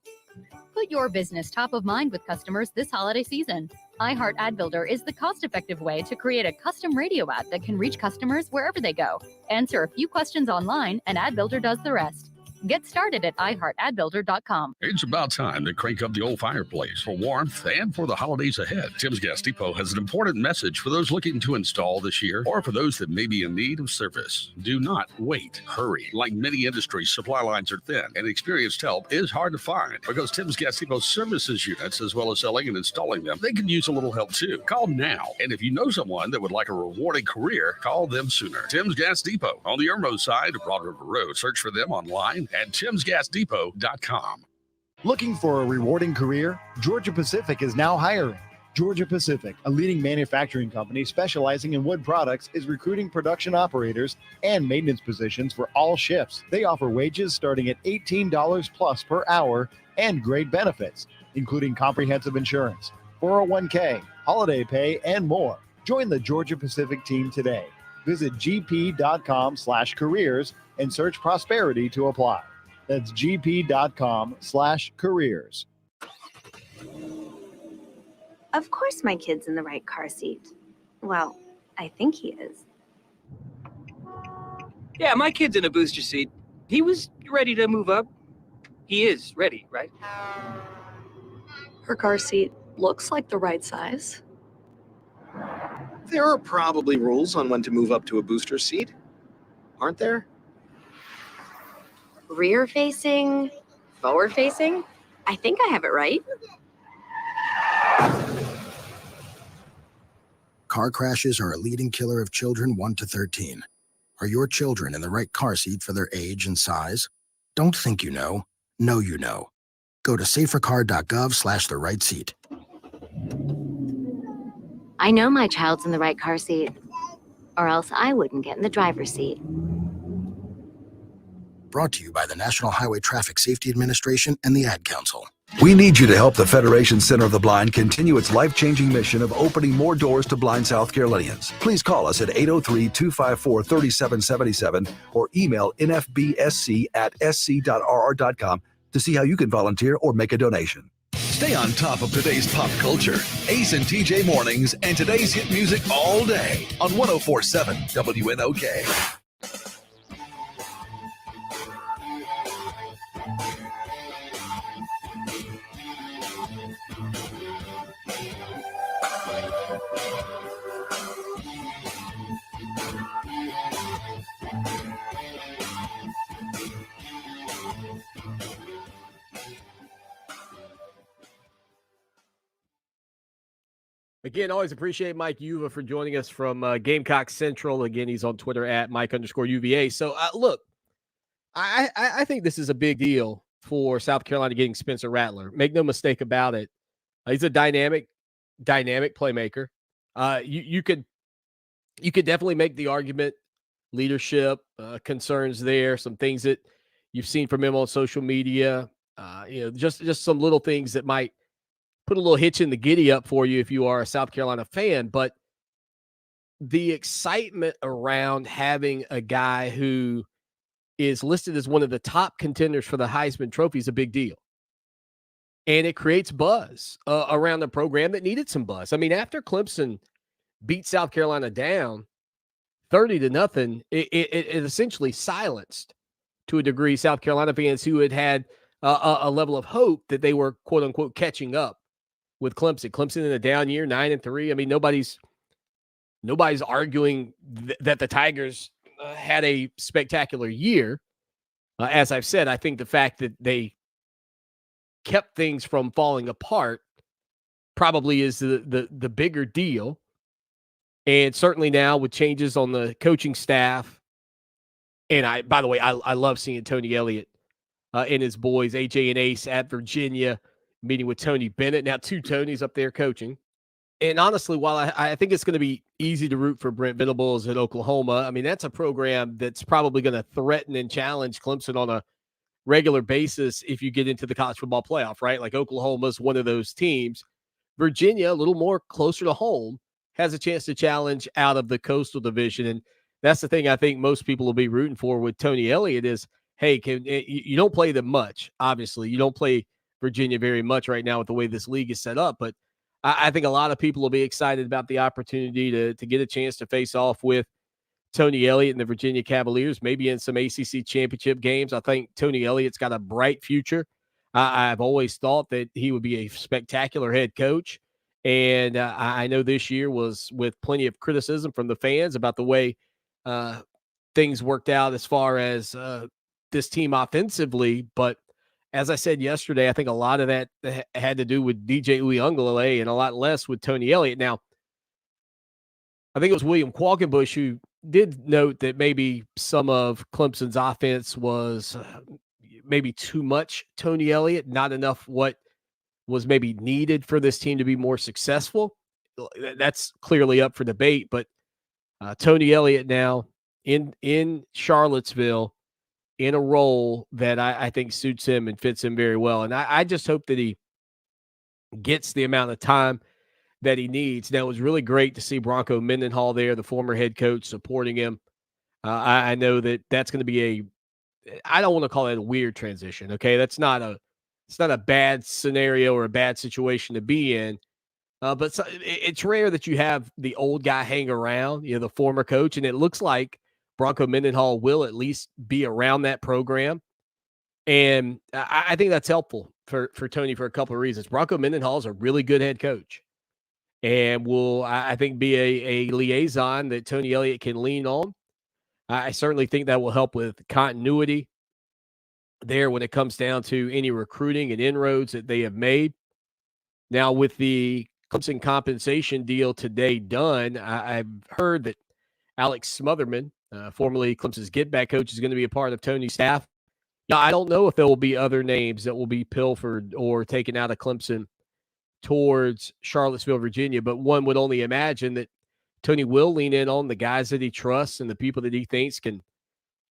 Put your business top of mind with customers this holiday season. iHeart Ad Builder is the cost-effective way to create a custom radio ad that can reach customers wherever they go. Answer a few questions online, and Ad Builder does the rest. Get started at iHeartAdBuilder.com. It's about time to crank up the old fireplace for warmth and for the holidays ahead. Tim's Gas Depot has an important message for those looking to install this year or for those that may be in need of service. Do not wait. Hurry. Like many industries, supply lines are thin and experienced help is hard to find. Because Tim's Gas Depot services units as well as selling and installing them, they can use a little help too. Call now. And if you know someone that would like a rewarding career, call them sooner. Tim's Gas Depot on the Irmo side of Broad River Road. Search for them online at timsgasdepot.com. Looking for a rewarding career? Georgia Pacific is now hiring. Georgia Pacific, a leading manufacturing company specializing in wood products, is recruiting production operators and maintenance positions for all shifts. They offer wages starting at $18 plus per hour and great benefits, including comprehensive insurance, 401k, holiday pay, and more. Join the Georgia Pacific team today. Visit gp.com/careers and search prosperity to apply. That's gp.com/careers. Of course my kid's in the right car seat. Well, I think he is. Yeah, my kid's in a booster seat. He was ready to move up. He is ready, right? Her car seat looks like the right size. There are probably rules on when to move up to a booster seat, aren't there? Rear facing, forward facing. I think I have it right. Car crashes are a leading killer of children 1 to 13. Are your children in the right car seat for their age and size? Don't think you know. Know you know. Go to safercar.gov/the right seat. I know my child's in the right car seat, or else I wouldn't get in the driver's seat. Brought to you by the National Highway Traffic Safety Administration and the Ad Council. We need you to help the Federation Center of the Blind continue its life-changing mission of opening more doors to blind South Carolinians. Please call us at 803-254-3777 or email nfbsc@sc.rr.com to see how you can volunteer or make a donation. Stay on top of today's pop culture. Ace and TJ Mornings and today's hit music all day on 104.7 WNOK. Again, always appreciate Mike Uva for joining us from Gamecock Central. Again, he's on Twitter at Mike_UVA. So, look, I think this is a big deal for South Carolina getting Spencer Rattler. Make no mistake about it. He's a dynamic playmaker. You could definitely make the argument, leadership concerns there, some things that you've seen from him on social media, just some little things that might put a little hitch in the giddy up for you if you are a South Carolina fan. But the excitement around having a guy who is listed as one of the top contenders for the Heisman Trophy is a big deal. And it creates buzz around the program that needed some buzz. I mean, after Clemson beat South Carolina down 30-0, it essentially silenced, to a degree, South Carolina fans who had a level of hope that they were, quote unquote, catching up with Clemson. Clemson in a down year, 9-3. I mean, nobody's arguing that the Tigers had a spectacular year. As I've said, I think the fact that they kept things from falling apart probably is the bigger deal. And certainly now with changes on the coaching staff, and by the way, I love seeing Tony Elliott and his boys, AJ and Ace, at Virginia, meeting with Tony Bennett. Now 2 Tonys up there coaching. And honestly, while I think it's going to be easy to root for Brent Venables at Oklahoma, I mean, that's a program that's probably going to threaten and challenge Clemson on a regular basis if you get into the college football playoff, right? Like Oklahoma's one of those teams. Virginia, a little more closer to home, has a chance to challenge out of the Coastal Division. And that's the thing I think most people will be rooting for with Tony Elliott is, hey, you don't play them much, obviously. You don't play Virginia very much right now with the way this league is set up. But I think a lot of people will be excited about the opportunity to get a chance to face off with Tony Elliott and the Virginia Cavaliers, maybe in some ACC championship games. I think Tony Elliott's got a bright future. I've always thought that he would be a spectacular head coach. And I know this year was with plenty of criticism from the fans about the way things worked out as far as this team offensively. But as I said yesterday, I think a lot of that had to do with DJ Uiagalelei and a lot less with Tony Elliott. Now, I think it was William Qualkenbush who did note that maybe some of Clemson's offense was maybe too much Tony Elliott, not enough what was maybe needed for this team to be more successful. That's clearly up for debate, but Tony Elliott now in Charlottesville in a role that I think suits him and fits him very well. And I just hope that he gets the amount of time that he needs. Now, it was really great to see Bronco Mendenhall there, the former head coach, supporting him. I know that's going to be I don't want to call it a weird transition. Okay. It's not a bad scenario or a bad situation to be in. But it's rare that you have the old guy hang around, the former coach. And it looks like Bronco Mendenhall will at least be around that program. And I think that's helpful for Tony for a couple of reasons. Bronco Mendenhall is a really good head coach and will, I think, be a liaison that Tony Elliott can lean on. I certainly think that will help with continuity there when it comes down to any recruiting and inroads that they have made. Now, with the Clemson compensation deal today done, I've heard that Alex Smotherman, formerly Clemson's get-back coach, is going to be a part of Tony's staff. Now, I don't know if there will be other names that will be pilfered or taken out of Clemson towards Charlottesville, Virginia, but one would only imagine that Tony will lean in on the guys that he trusts and the people that he thinks can,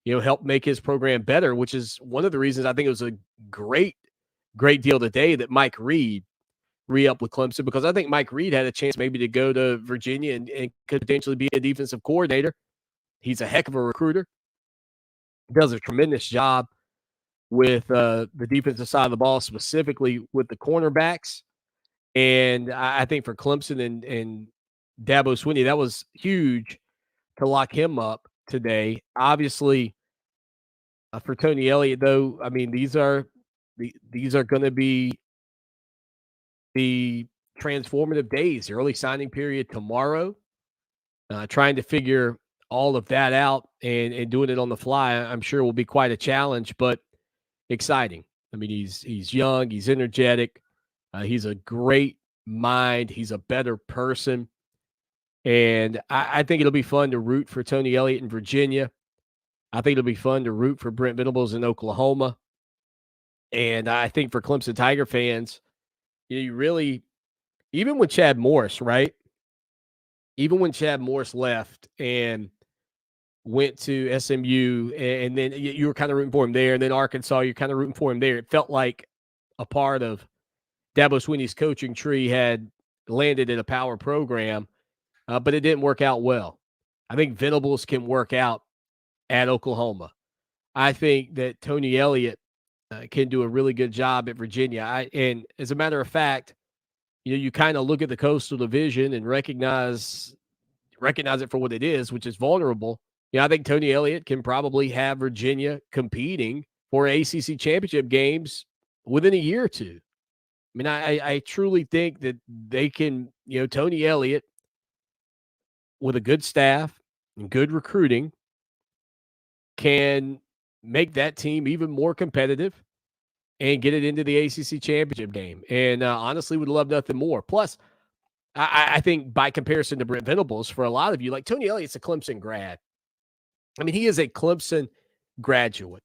help make his program better, which is one of the reasons I think it was a great deal today that Mike Reed re-up with Clemson, because I think Mike Reed had a chance maybe to go to Virginia and could potentially be a defensive coordinator. He's a heck of a recruiter. Does a tremendous job with the defensive side of the ball, specifically with the cornerbacks. And I think for Clemson and Dabo Swinney, that was huge to lock him up today. Obviously, for Tony Elliott, though, I mean, these are going to be the transformative days, the early signing period tomorrow. Trying to figure all of that out and doing it on the fly, I'm sure will be quite a challenge, but exciting. I mean, he's young, he's energetic, he's a great mind, he's a better person. And I think it'll be fun to root for Tony Elliott in Virginia. I think it'll be fun to root for Brent Venables in Oklahoma. And I think for Clemson Tiger fans, you really, even with Chad Morris, right? Even when Chad Morris left and went to SMU, and then you were kind of rooting for him there, and then Arkansas, you're kind of rooting for him there. It felt like a part of Dabo Swinney's coaching tree had landed in a power program. but it didn't work out well. I think Venables can work out at Oklahoma. I think that Tony Elliott can do a really good job at Virginia. And as a matter of fact, you kind of look at the Coastal Division and recognize it for what it is, which is vulnerable. I think Tony Elliott can probably have Virginia competing for ACC championship games within a year or two. I mean, I truly think that they can, Tony Elliott with a good staff and good recruiting can make that team even more competitive and get it into the ACC championship game. And honestly, would love nothing more. Plus, I think by comparison to Brent Venables, for a lot of you, like Tony Elliott's a Clemson grad. I mean, he is a Clemson graduate.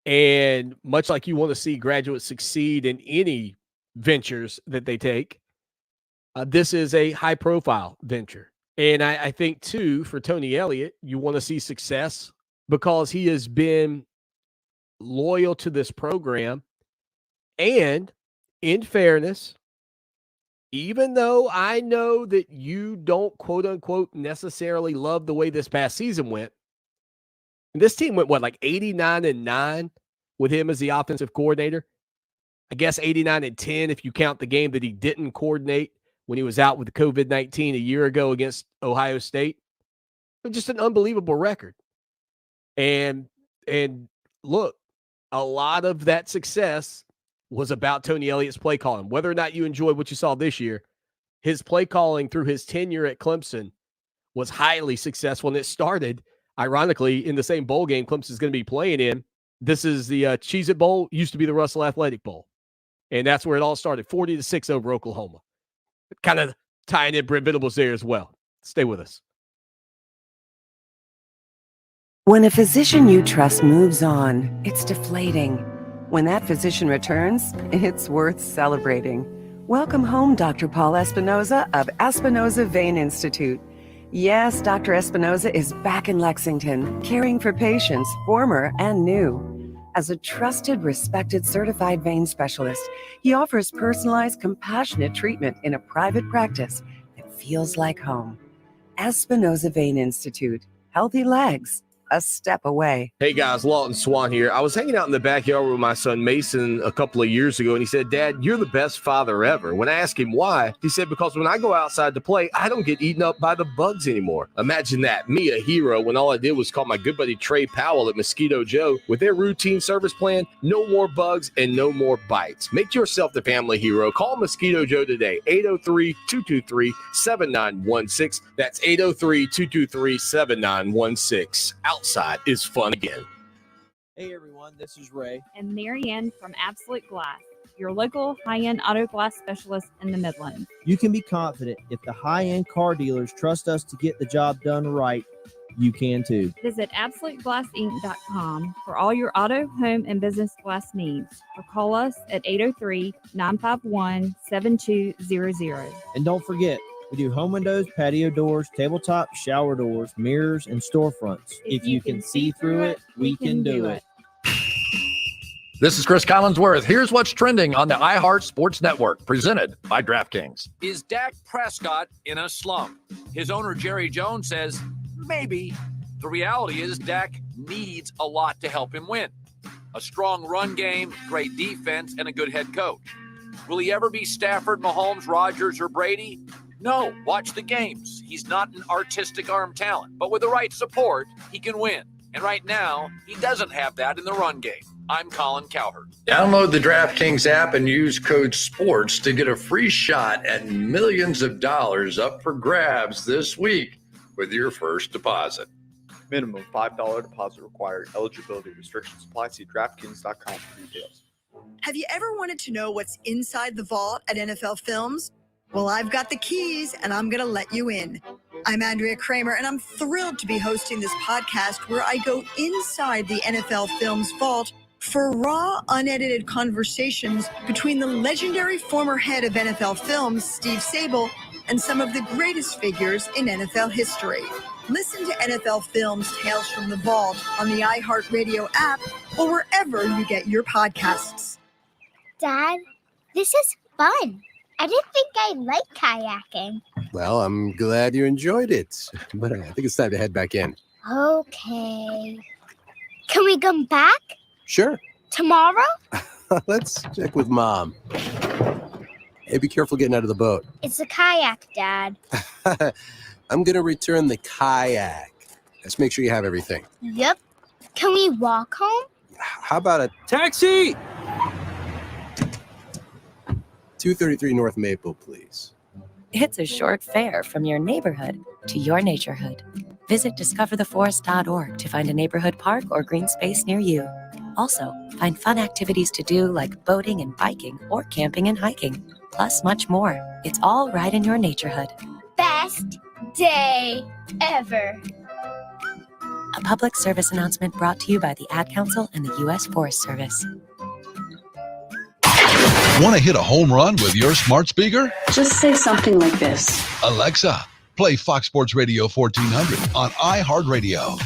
And much like you want to see graduates succeed in any ventures that they take, this is a high-profile venture. And I think, too, for Tony Elliott, you want to see success because he has been loyal to this program. And in fairness, even though I know that you don't, quote unquote, necessarily love the way this past season went, and this team went, like 89-9 with him as the offensive coordinator? I guess 89-10 if you count the game that he didn't coordinate when he was out with COVID-19 a year ago against Ohio State. But just an unbelievable record. And look, a lot of that success was about Tony Elliott's play calling. Whether or not you enjoyed what you saw this year, his play calling through his tenure at Clemson was highly successful. And it started, ironically, in the same bowl game Clemson's going to be playing in. This is the Cheez-It Bowl, used to be the Russell Athletic Bowl. And that's where it all started, 40-6 over Oklahoma. Kind of tying in Brent Venables there as well. Stay with us. When a physician you trust moves on, it's deflating. When that physician returns, it's worth celebrating. Welcome home, Dr. Paul Espinoza of Espinoza Vein Institute. Yes, Dr. Espinoza is back in Lexington, caring for patients, former and new. As a trusted, respected, certified vein specialist, he offers personalized, compassionate treatment in a private practice that feels like home. Espinoza Vein Institute. Healthy legs, a step away. Hey guys, Lawton Swan here. I was hanging out in the backyard with my son Mason a couple of years ago, and he said, "Dad, you're the best father ever." When I asked him why, he said, "Because when I go outside to play, I don't get eaten up by the bugs anymore." Imagine that, me a hero, when all I did was call my good buddy Trey Powell at Mosquito Joe. With their routine service plan, no more bugs and no more bites. Make yourself the family hero. Call Mosquito Joe today, 803-223-7916. That's 803-223-7916. Outside is fun again. Hey everyone, this is Ray. And Marianne from Absolute Glass, your local high-end auto glass specialist in the Midlands. You can be confident if the high-end car dealers trust us to get the job done right, you can too. Visit AbsoluteGlassInc.com for all your auto, home, and business glass needs. Or call us at 803-951-7200. And don't forget, we do home windows, patio doors, tabletop, shower doors, mirrors, and storefronts. If you can see through it, we can do it. This is Chris Collinsworth. Here's what's trending on the iHeart Sports Network, presented by DraftKings. Is Dak Prescott in a slump? His owner, Jerry Jones, says maybe. The reality is Dak needs a lot to help him win. A strong run game, great defense, and a good head coach. Will he ever be Stafford, Mahomes, Rodgers, or Brady? No, watch the games. He's not an artistic arm talent, but with the right support, he can win. And right now, he doesn't have that in the run game. I'm Colin Cowherd. Download the DraftKings app and use code SPORTS to get a free shot at millions of dollars up for grabs this week with your first deposit. Minimum $5 deposit required. Eligibility restrictions apply. See DraftKings.com for details. Have you ever wanted to know what's inside the vault at NFL Films? Well, I've got the keys, and I'm going to let you in. I'm Andrea Kramer, and I'm thrilled to be hosting this podcast where I go inside the NFL Films vault for raw, unedited conversations between the legendary former head of NFL Films, Steve Sable, and some of the greatest figures in NFL history. Listen to NFL Films Tales from the Vault on the iHeartRadio app or wherever you get your podcasts. Dad, this is fun. I didn't think I liked kayaking. Well, I'm glad you enjoyed it, but I think it's time to head back in. Okay. Can we come back Sure. tomorrow? Let's check with Mom. Hey, be careful getting out of the boat. It's a kayak, Dad. I'm going to return the kayak. Let's make sure you have everything. Yep. Can we walk home? How about a taxi? 233 North Maple, please. It's a short fare from your neighborhood to your naturehood. Visit discovertheforest.org to find a neighborhood park or green space near you. Also, find fun activities to do like boating and biking or camping and hiking, plus much more. It's all right in your naturehood. Best day ever. A public service announcement brought to you by the Ad Council and the U.S. Forest Service. Want to hit a home run with your smart speaker? Just say something like this. Alexa, play Fox Sports Radio 1400 on iHeartRadio.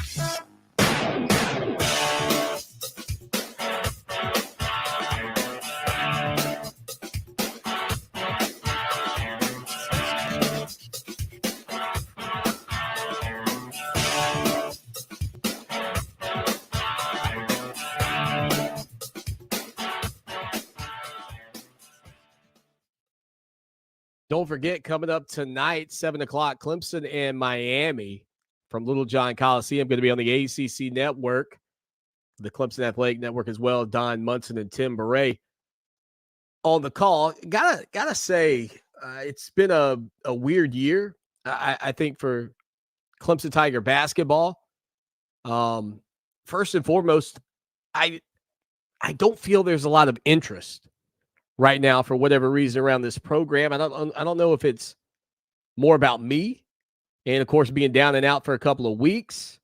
Don't forget, coming up tonight, 7 o'clock, Clemson and Miami from Little John Coliseum, going to be on the ACC Network, the Clemson Athletic Network as well. Don Munson and Tim Beret on the call. Gotta say, it's been a weird year, I think, for Clemson Tiger basketball. First and foremost, I don't feel there's a lot of interest right now for whatever reason around this program. I don't know if it's more about me and, of course, being down and out for a couple of weeks.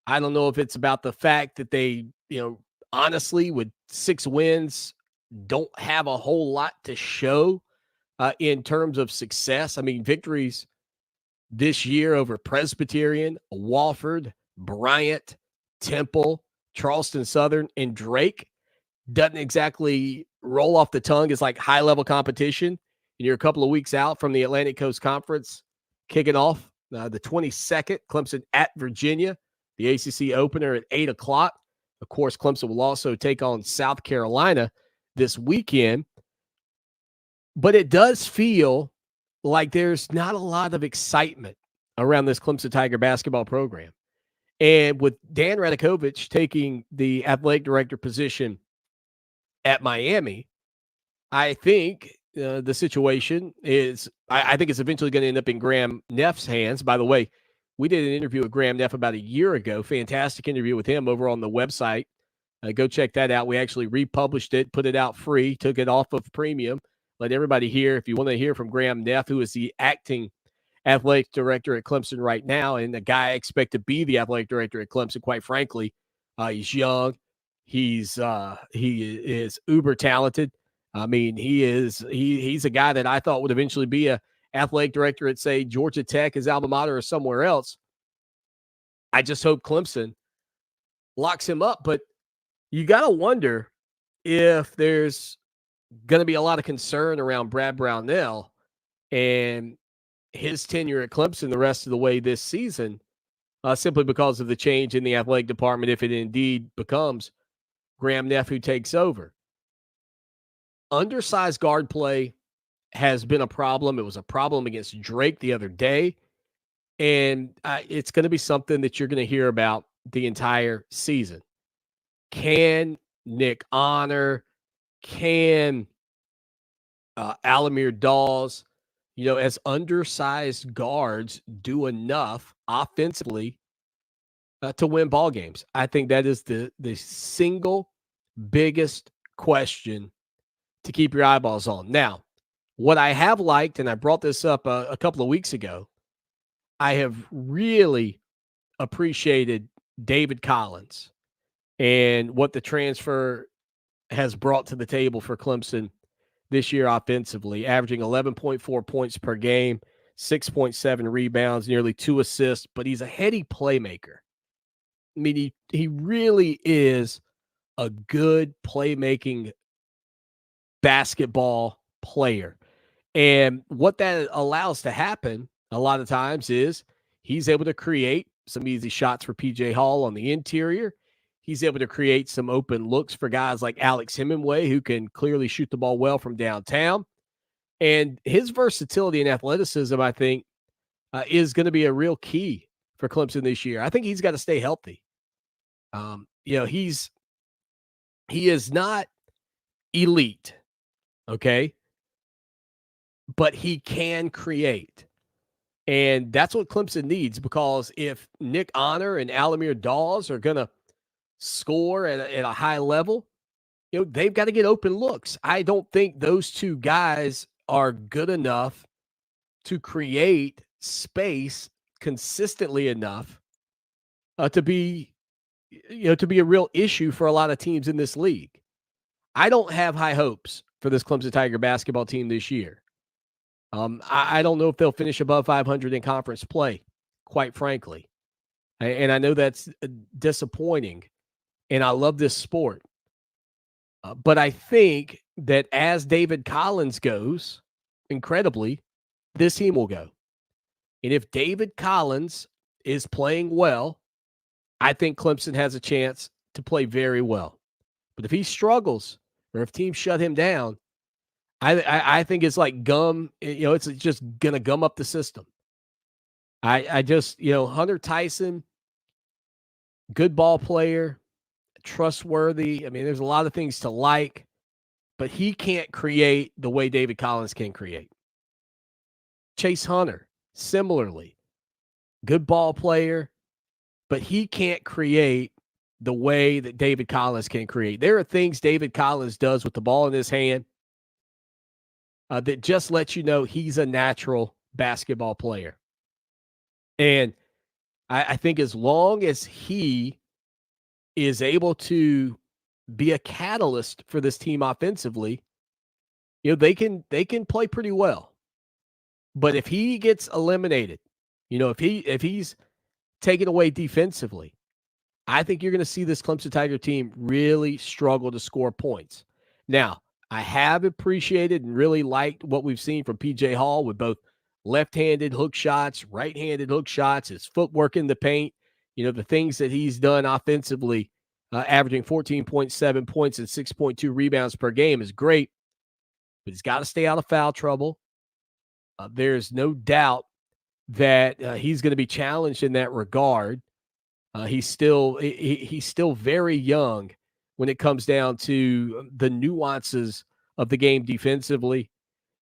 I don't know if it's about the fact that they, honestly, with 6 wins, don't have a whole lot to show in terms of success. I mean, victories this year over Presbyterian, Wofford, Bryant, Temple, Charleston Southern, and Drake doesn't exactly roll off the tongue as like high-level competition. And you're a couple of weeks out from the Atlantic Coast Conference kicking off the 22nd, Clemson at Virginia, the ACC opener at 8 o'clock. Of course, Clemson will also take on South Carolina this weekend. But it does feel like there's not a lot of excitement around this Clemson Tiger basketball program. And with Dan Radakovich taking the athletic director position at Miami, I think the situation is, I think it's eventually going to end up in Graham Neff's hands. By the way, we did an interview with Graham Neff about a year ago. Fantastic interview with him over on the website. Go check that out. We actually republished it, put it out free, took it off of premium. Let everybody hear. If you want to hear from Graham Neff, who is the acting athletic director at Clemson right now, and the guy I expect to be the athletic director at Clemson, quite frankly. He's young. He is uber talented. I mean, he's a guy that I thought would eventually be a athletic director at, say, Georgia Tech, his alma mater, or somewhere else. I just hope Clemson locks him up. But you got to wonder if there's going to be a lot of concern around Brad Brownell and his tenure at Clemson the rest of the way this season, simply because of the change in the athletic department, if it indeed becomes Graham Neff who takes over. Undersized guard play has been a problem. It was a problem against Drake the other day, and it's going to be something that you're going to hear about the entire season. Can Nick Honor, can Alamir Dawes, as undersized guards, do enough offensively to win ball games? I think that is the single biggest question to keep your eyeballs on. Now, what I have liked, and I brought this up a couple of weeks ago, I have really appreciated David Collins and what the transfer has brought to the table for Clemson this year offensively, averaging 11.4 points per game, 6.7 rebounds, nearly 2 assists, but he's a heady playmaker. I mean, he really is a good playmaking basketball player. And what that allows to happen a lot of times is he's able to create some easy shots for PJ Hall on the interior. He's able to create some open looks for guys like Alex Hemingway, who can clearly shoot the ball well from downtown. And his versatility and athleticism, I think, is going to be a real key for Clemson this year. I think he's got to stay healthy. He is not elite, okay? But he can create. And that's what Clemson needs, because if Nick Honor and Alamir Dawes are going to score at a high level, they've got to get open looks. I don't think those two guys are good enough to create space consistently enough to be a real issue for a lot of teams in this league. I don't have high hopes for this Clemson Tiger basketball team this year. I don't know if they'll finish above 500 in conference play, quite frankly. And I know that's disappointing, and I love this sport. But I think that as David Collins goes, incredibly, this team will go. And if David Collins is playing well, I think Clemson has a chance to play very well. But if he struggles, or if teams shut him down, I think it's like gum. It's just going to gum up the system. I just, Hunter Tyson, good ball player, trustworthy. I mean, there's a lot of things to like, but he can't create the way David Collins can create. Chase Hunter, similarly, good ball player, but he can't create the way that David Collins can create. There are things David Collins does with the ball in his hand that just lets you know he's a natural basketball player. And I think as long as he is able to be a catalyst for this team offensively, they can play pretty well. But if he gets eliminated, if he's taken away defensively, I think you're going to see this Clemson Tiger team really struggle to score points. Now, I have appreciated and really liked what we've seen from PJ Hall with both left-handed hook shots, right-handed hook shots, his footwork in the paint, the things that he's done offensively, averaging 14.7 points and 6.2 rebounds per game is great, but he's got to stay out of foul trouble. There's no doubt that he's going to be challenged in that regard. He's still very young when it comes down to the nuances of the game defensively.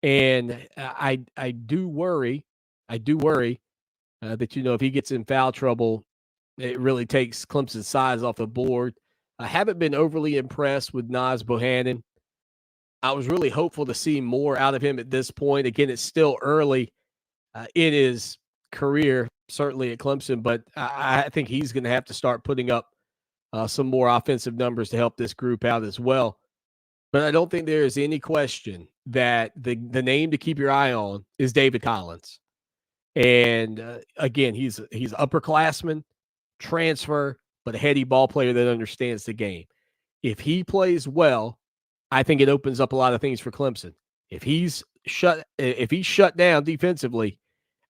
And I do worry that, if he gets in foul trouble, it really takes Clemson's size off the board. I haven't been overly impressed with Naz Bohannon. I was really hopeful to see more out of him at this point. Again, it's still early in his career, certainly at Clemson, but I think he's going to have to start putting up some more offensive numbers to help this group out as well. But I don't think there is any question that the name to keep your eye on is David Collins. And again, he's upperclassman, transfer, but a heady ball player that understands the game. If he plays well, I think it opens up a lot of things for Clemson. If he's shut down defensively,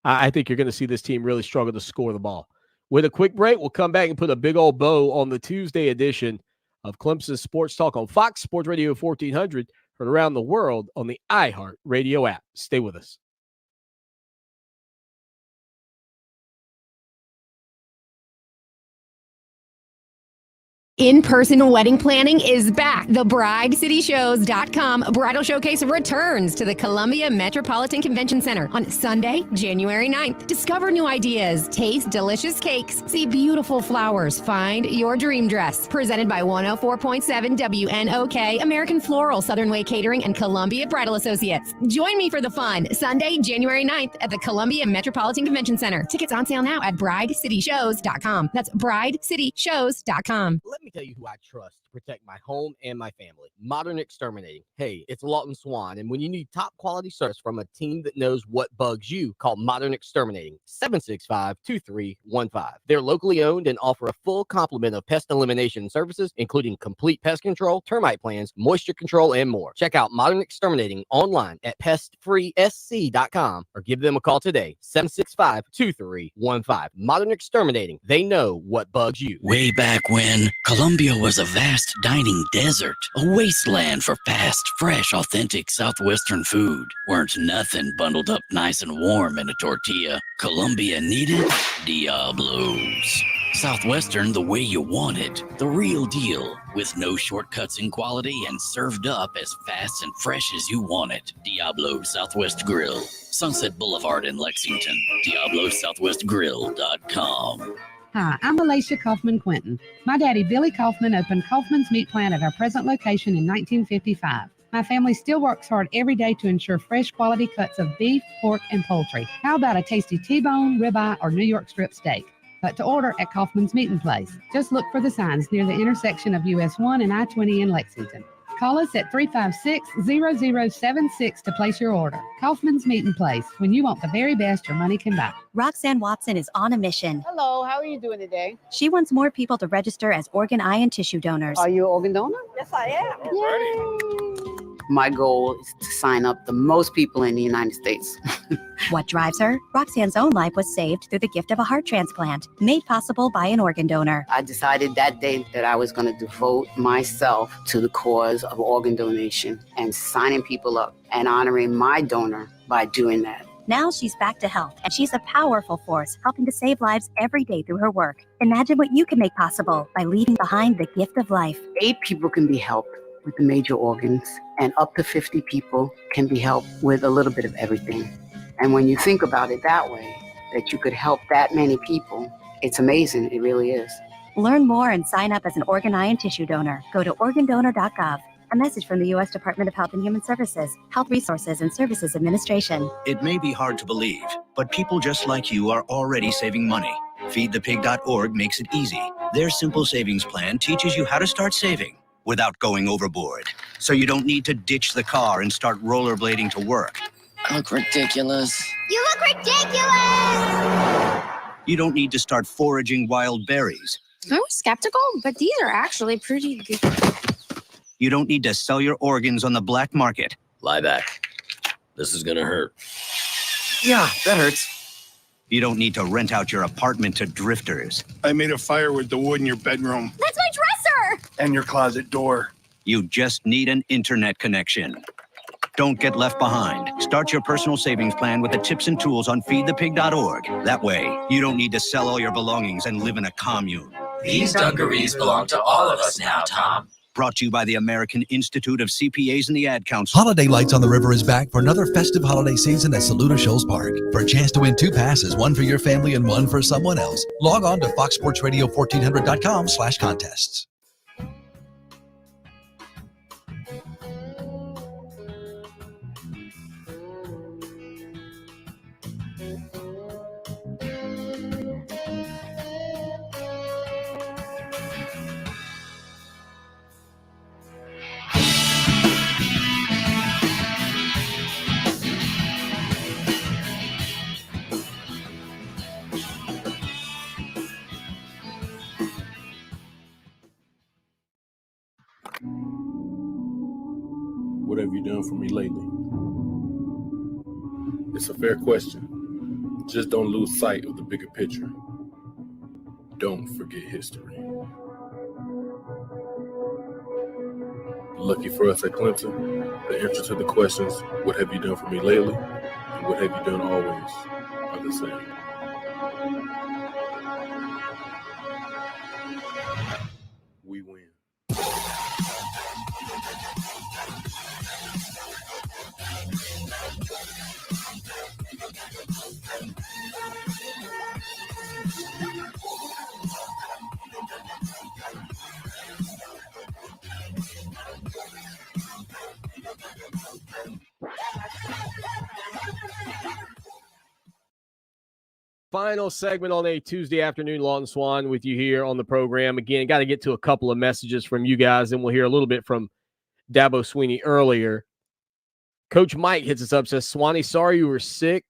I think you're going to see this team really struggle to score the ball. With a quick break, we'll come back and put a big old bow on the Tuesday edition of Clemson Sports Talk on Fox Sports Radio 1400, heard around the world on the iHeart Radio app. Stay with us. In-person wedding planning is back. The BrideCityShows.com bridal showcase returns to the Columbia Metropolitan Convention Center on Sunday, January 9th. Discover new ideas, taste delicious cakes, see beautiful flowers, find your dream dress. Presented by 104.7 WNOK, American Floral, Southern Way Catering, and Columbia Bridal Associates. Join me for the fun, Sunday, January 9th at the Columbia Metropolitan Convention Center. Tickets on sale now at BrideCityShows.com. That's BrideCityShows.com. Let me tell you who I trust to protect my home and my family. Modern Exterminating. Hey, it's Lawton Swan, and when you need top quality service from a team that knows what bugs you, call Modern Exterminating, 765-2315. They're locally owned and offer a full complement of pest elimination services, including complete pest control, termite plans, moisture control, and more. Check out Modern Exterminating online at pestfreesc.com or give them a call today, 765-2315. Modern Exterminating. They know what bugs you. Way back when, Colombia was a vast dining desert, a wasteland for fast, fresh, authentic Southwestern food. Weren't nothing bundled up nice and warm in a tortilla. Colombia needed Diablos. Southwestern the way you want it. The real deal, with no shortcuts in quality and served up as fast and fresh as you want it. Diablo Southwest Grill. Sunset Boulevard in Lexington. DiabloSouthwestGrill.com. Hi, I'm Alicia Kaufman Quinton. My daddy, Billy Kaufman, opened Kaufman's Meat Plant at our present location in 1955. My family still works hard every day to ensure fresh quality cuts of beef, pork, and poultry. How about a tasty T-bone, ribeye, or New York strip steak? But to order at Kaufman's Meat Place. Just look for the signs near the intersection of US 1 and I-20 in Lexington. Call us at 356-0076 to place your order. Kaufman's Meat Place, when you want the very best your money can buy. Roxanne Watson is on a mission. Hello, how are you doing today? She wants more people to register as organ, eye, and tissue donors. Are you an organ donor? Yes, I am. Yay. My goal is to sign up the most people in the United States. What drives her? Roxanne's own life was saved through the gift of a heart transplant, made possible by an organ donor. I decided that day that I was going to devote myself to the cause of organ donation and signing people up and honoring my donor by doing that. Now she's back to health, and she's a powerful force helping to save lives every day through her work. Imagine what you can make possible by leaving behind the gift of life. 8 people can be helped with the major organs, and up to 50 people can be helped with a little bit of everything. And when you think about it that way, that you could help that many people, it's amazing. It really is. Learn more and sign up as an organ, eye, and tissue donor. Go to organdonor.gov. A message from the U.S. Department of Health and Human Services, Health Resources and Services Administration. It may be hard to believe, but people just like you are already saving money. FeedThePig.org makes it easy. Their simple savings plan teaches you how to start saving without going overboard. So you don't need to ditch the car and start rollerblading to work. I look ridiculous. You look ridiculous! You don't need to start foraging wild berries. I was skeptical, but these are actually pretty good. You don't need to sell your organs on the black market. Lie back. This is gonna hurt. Yeah, that hurts. You don't need to rent out your apartment to drifters. I made a fire with the wood in your bedroom. That's my dresser! And your closet door. You just need an internet connection. Don't get left behind. Start your personal savings plan with the tips and tools on feedthepig.org. That way, you don't need to sell all your belongings and live in a commune. These dungarees belong to all of us now, Tom. Brought to you by the American Institute of CPAs and the Ad Council. Holiday Lights on the River is back for another festive holiday season at Saluda Shoals Park. For a chance to win 2 passes, one for your family and one for someone else, log on to foxsportsradio1400.com/contests. What have you done for me lately? It's a fair question. Just don't lose sight of the bigger picture. Don't forget history. Lucky for us at Clemson, the answer to the questions, what have you done for me lately, and what have you done always, are the same. We win. Final segment on a Tuesday afternoon, Law and Swan with you here on the program. Again, got to get to a couple of messages from you guys, and we'll hear a little bit from Dabo Sweeney earlier. Coach Mike hits us up, says, Swanee, sorry you were sick.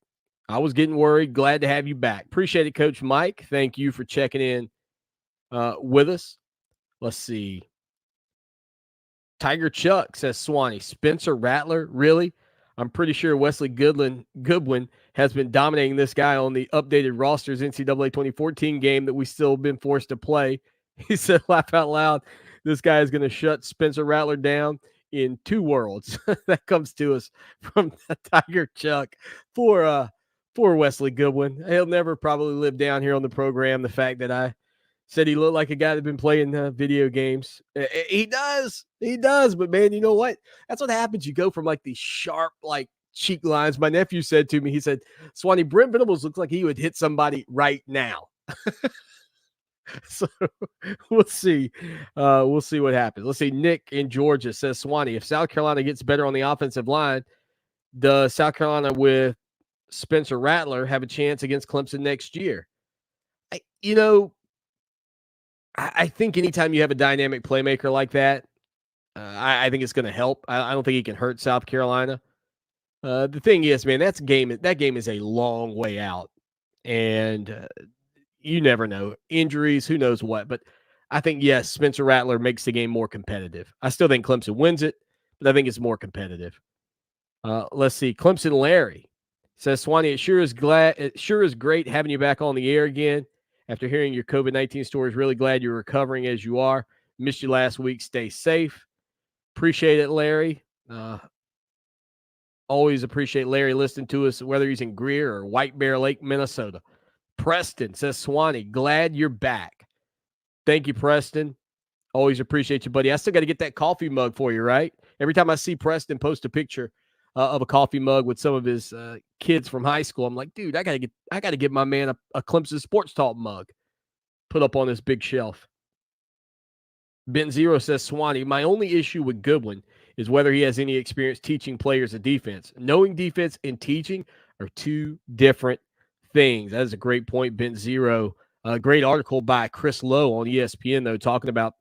I was getting worried. Glad to have you back. Appreciate it, Coach Mike. Thank you for checking in with us. Let's see. Tiger Chuck says, Swanee, Spencer Rattler, really? I'm pretty sure Wesley Goodwin has been dominating this guy on the updated rosters NCAA 2014 game that we still been forced to play. He said, laugh out loud, this guy is going to shut Spencer Rattler down in 2 worlds. That comes to us from Tiger Chuck for Wesley Goodwin. He'll never probably live down here on the program the fact that I said he looked like a guy that had been playing video games. He does. But, man, you know what? That's what happens. You go from, like, these sharp, like, cheek lines. My nephew said to me, he said, Swanee, Brent Venables looks like he would hit somebody right now. So we'll see. We'll see what happens. Let's see. Nick in Georgia says, Swanee, if South Carolina gets better on the offensive line, does South Carolina with Spencer Rattler have a chance against Clemson next year? I think anytime you have a dynamic playmaker like that, I think it's going to help. I don't think he can hurt South Carolina. The thing is, man, that game is a long way out, and you never know. Injuries, who knows what. But I think, yes, Spencer Rattler makes the game more competitive. I still think Clemson wins it, but I think it's more competitive. Let's see. Clemson Larry says, Swanee, it sure is great having you back on the air again. After hearing your COVID-19 stories, really glad you're recovering as you are. Missed you last week. Stay safe. Appreciate it, Larry. Always appreciate Larry listening to us, whether he's in Greer or White Bear Lake, Minnesota. Preston says, Swanee, glad you're back. Thank you, Preston. Always appreciate you, buddy. I still got to get that coffee mug for you, right? Every time I see Preston post a picture of a coffee mug with some of his kids from high school, I'm like, dude, I gotta get my man a Clemson Sports Talk mug put up on this big shelf. Ben Zero says, Swanee, my only issue with Goodwin is whether he has any experience teaching players a defense. Knowing defense and teaching are 2 different things. That is a great point, Ben Zero. A great article by Chris Lowe on ESPN, though, talking about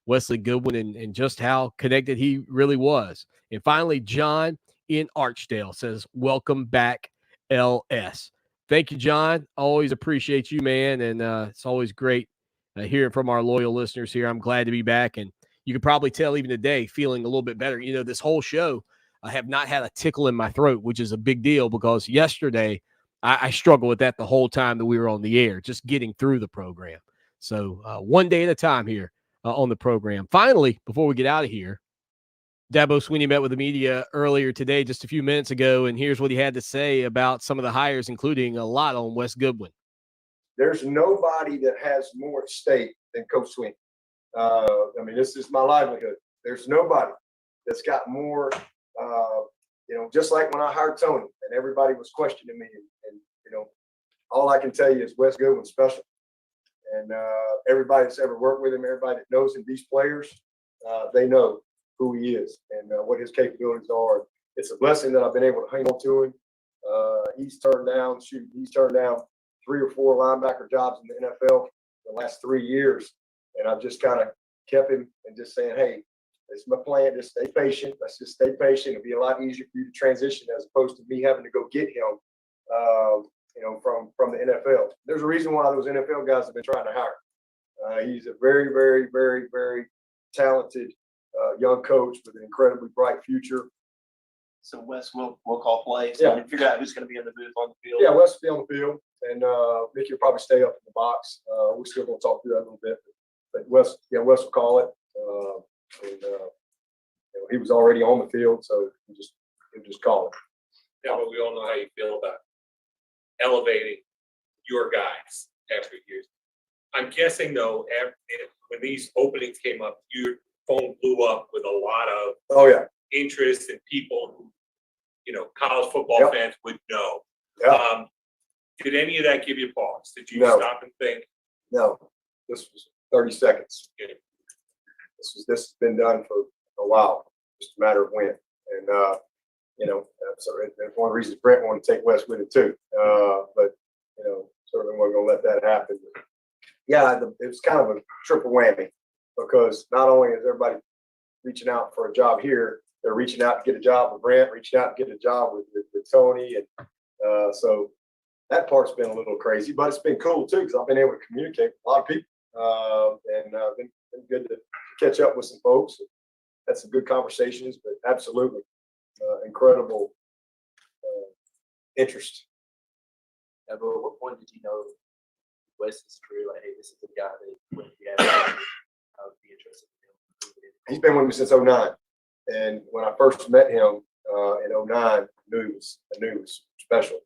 Wesley Goodwin and just how connected he really was. And finally, John in Archdale says, welcome back, LS. Thank you, John. Always appreciate you, man. And it's always great hearing from our loyal listeners here. I'm glad to be back. And you can probably tell even today feeling a little bit better. You know, this whole show, I have not had a tickle in my throat, which is a big deal because yesterday I struggled with that the whole time that we were on the air, just getting through the program. So one day at a time here on the program. Finally, before we get out of here, Dabo Sweeney met with the media earlier today, just a few minutes ago, and here's what he had to say about some of the hires, including a lot on Wes Goodwin. There's nobody that has more at stake than Coach Sweeney. I mean, this is my livelihood. There's nobody that's got more, just like when I hired Tony and everybody was questioning me. And all I can tell you is Wes Goodwin's special. And everybody that's ever worked with him, everybody that knows him, these players, they know who he is and what his capabilities are. It's a blessing that I've been able to hang on to him. He's turned down 3 or 4 linebacker jobs in the NFL the last 3 years. And I've just kind of kept him and just saying, hey, it's my plan. Just stay patient. Let's just stay patient. It'll be a lot easier for you to transition as opposed to me having to go get him, from the NFL. There's a reason why those NFL guys have been trying to hire. He's a very, very, very, very talented young coach with an incredibly bright future. So Wes will call plays. Yeah. And figure out who's going to be in the booth on the field. Yeah, Wes will be on the field, and Mickey will probably stay up in the box. We're still going to talk through that a little bit, but Wes will call it. He was already on the field, so he'll just call it. Yeah, but we all know how you feel about elevating your guys after years. I'm guessing though, when these openings came up, your phone blew up with a lot of interest and people who, college football fans would know. Yeah. Did any of that give you pause? Did you No. stop and think? No, this was 30 seconds. Okay. This has been done for a while, just a matter of when. And so it's one of the reasons Brent wanted to take Wes with it too. certainly wasn't going to let that happen. But yeah, it was kind of a triple whammy because not only is everybody reaching out for a job here, they're reaching out to get a job with Brent, reaching out to get a job with Tony. And so that part's been a little crazy, but it's been cool too because I've been able to communicate with a lot of people and been good to catch up with some folks. Had some good conversations, but absolutely incredible interest. Yeah, but at what point did you know Wesley's career? Like, hey, this is the guy that when you have, I would be interested in him. He's been with me since '09, and when I first met him in '09, I knew it was special.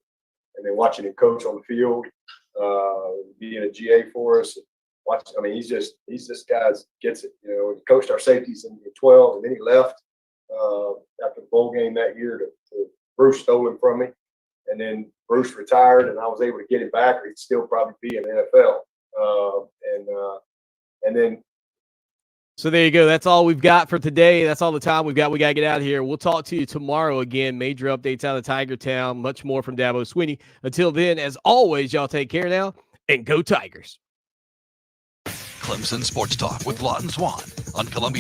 And then watching him coach on the field, being a GA for us, I mean, he's just guys gets it. You know, he coached our safeties in 12, and then he left after the bowl game that year to Bruce stole him from me, and then Bruce retired, and I was able to get him back, or he'd still probably be in the NFL. And then. So there you go. That's all we've got for today. That's all the time we've got. We got to get out of here. We'll talk to you tomorrow again. Major updates out of Tiger Town. Much more from Dabo Swinney. Until then, as always, y'all take care now and go Tigers. Clemson Sports Talk with Lawton Swan on Columbia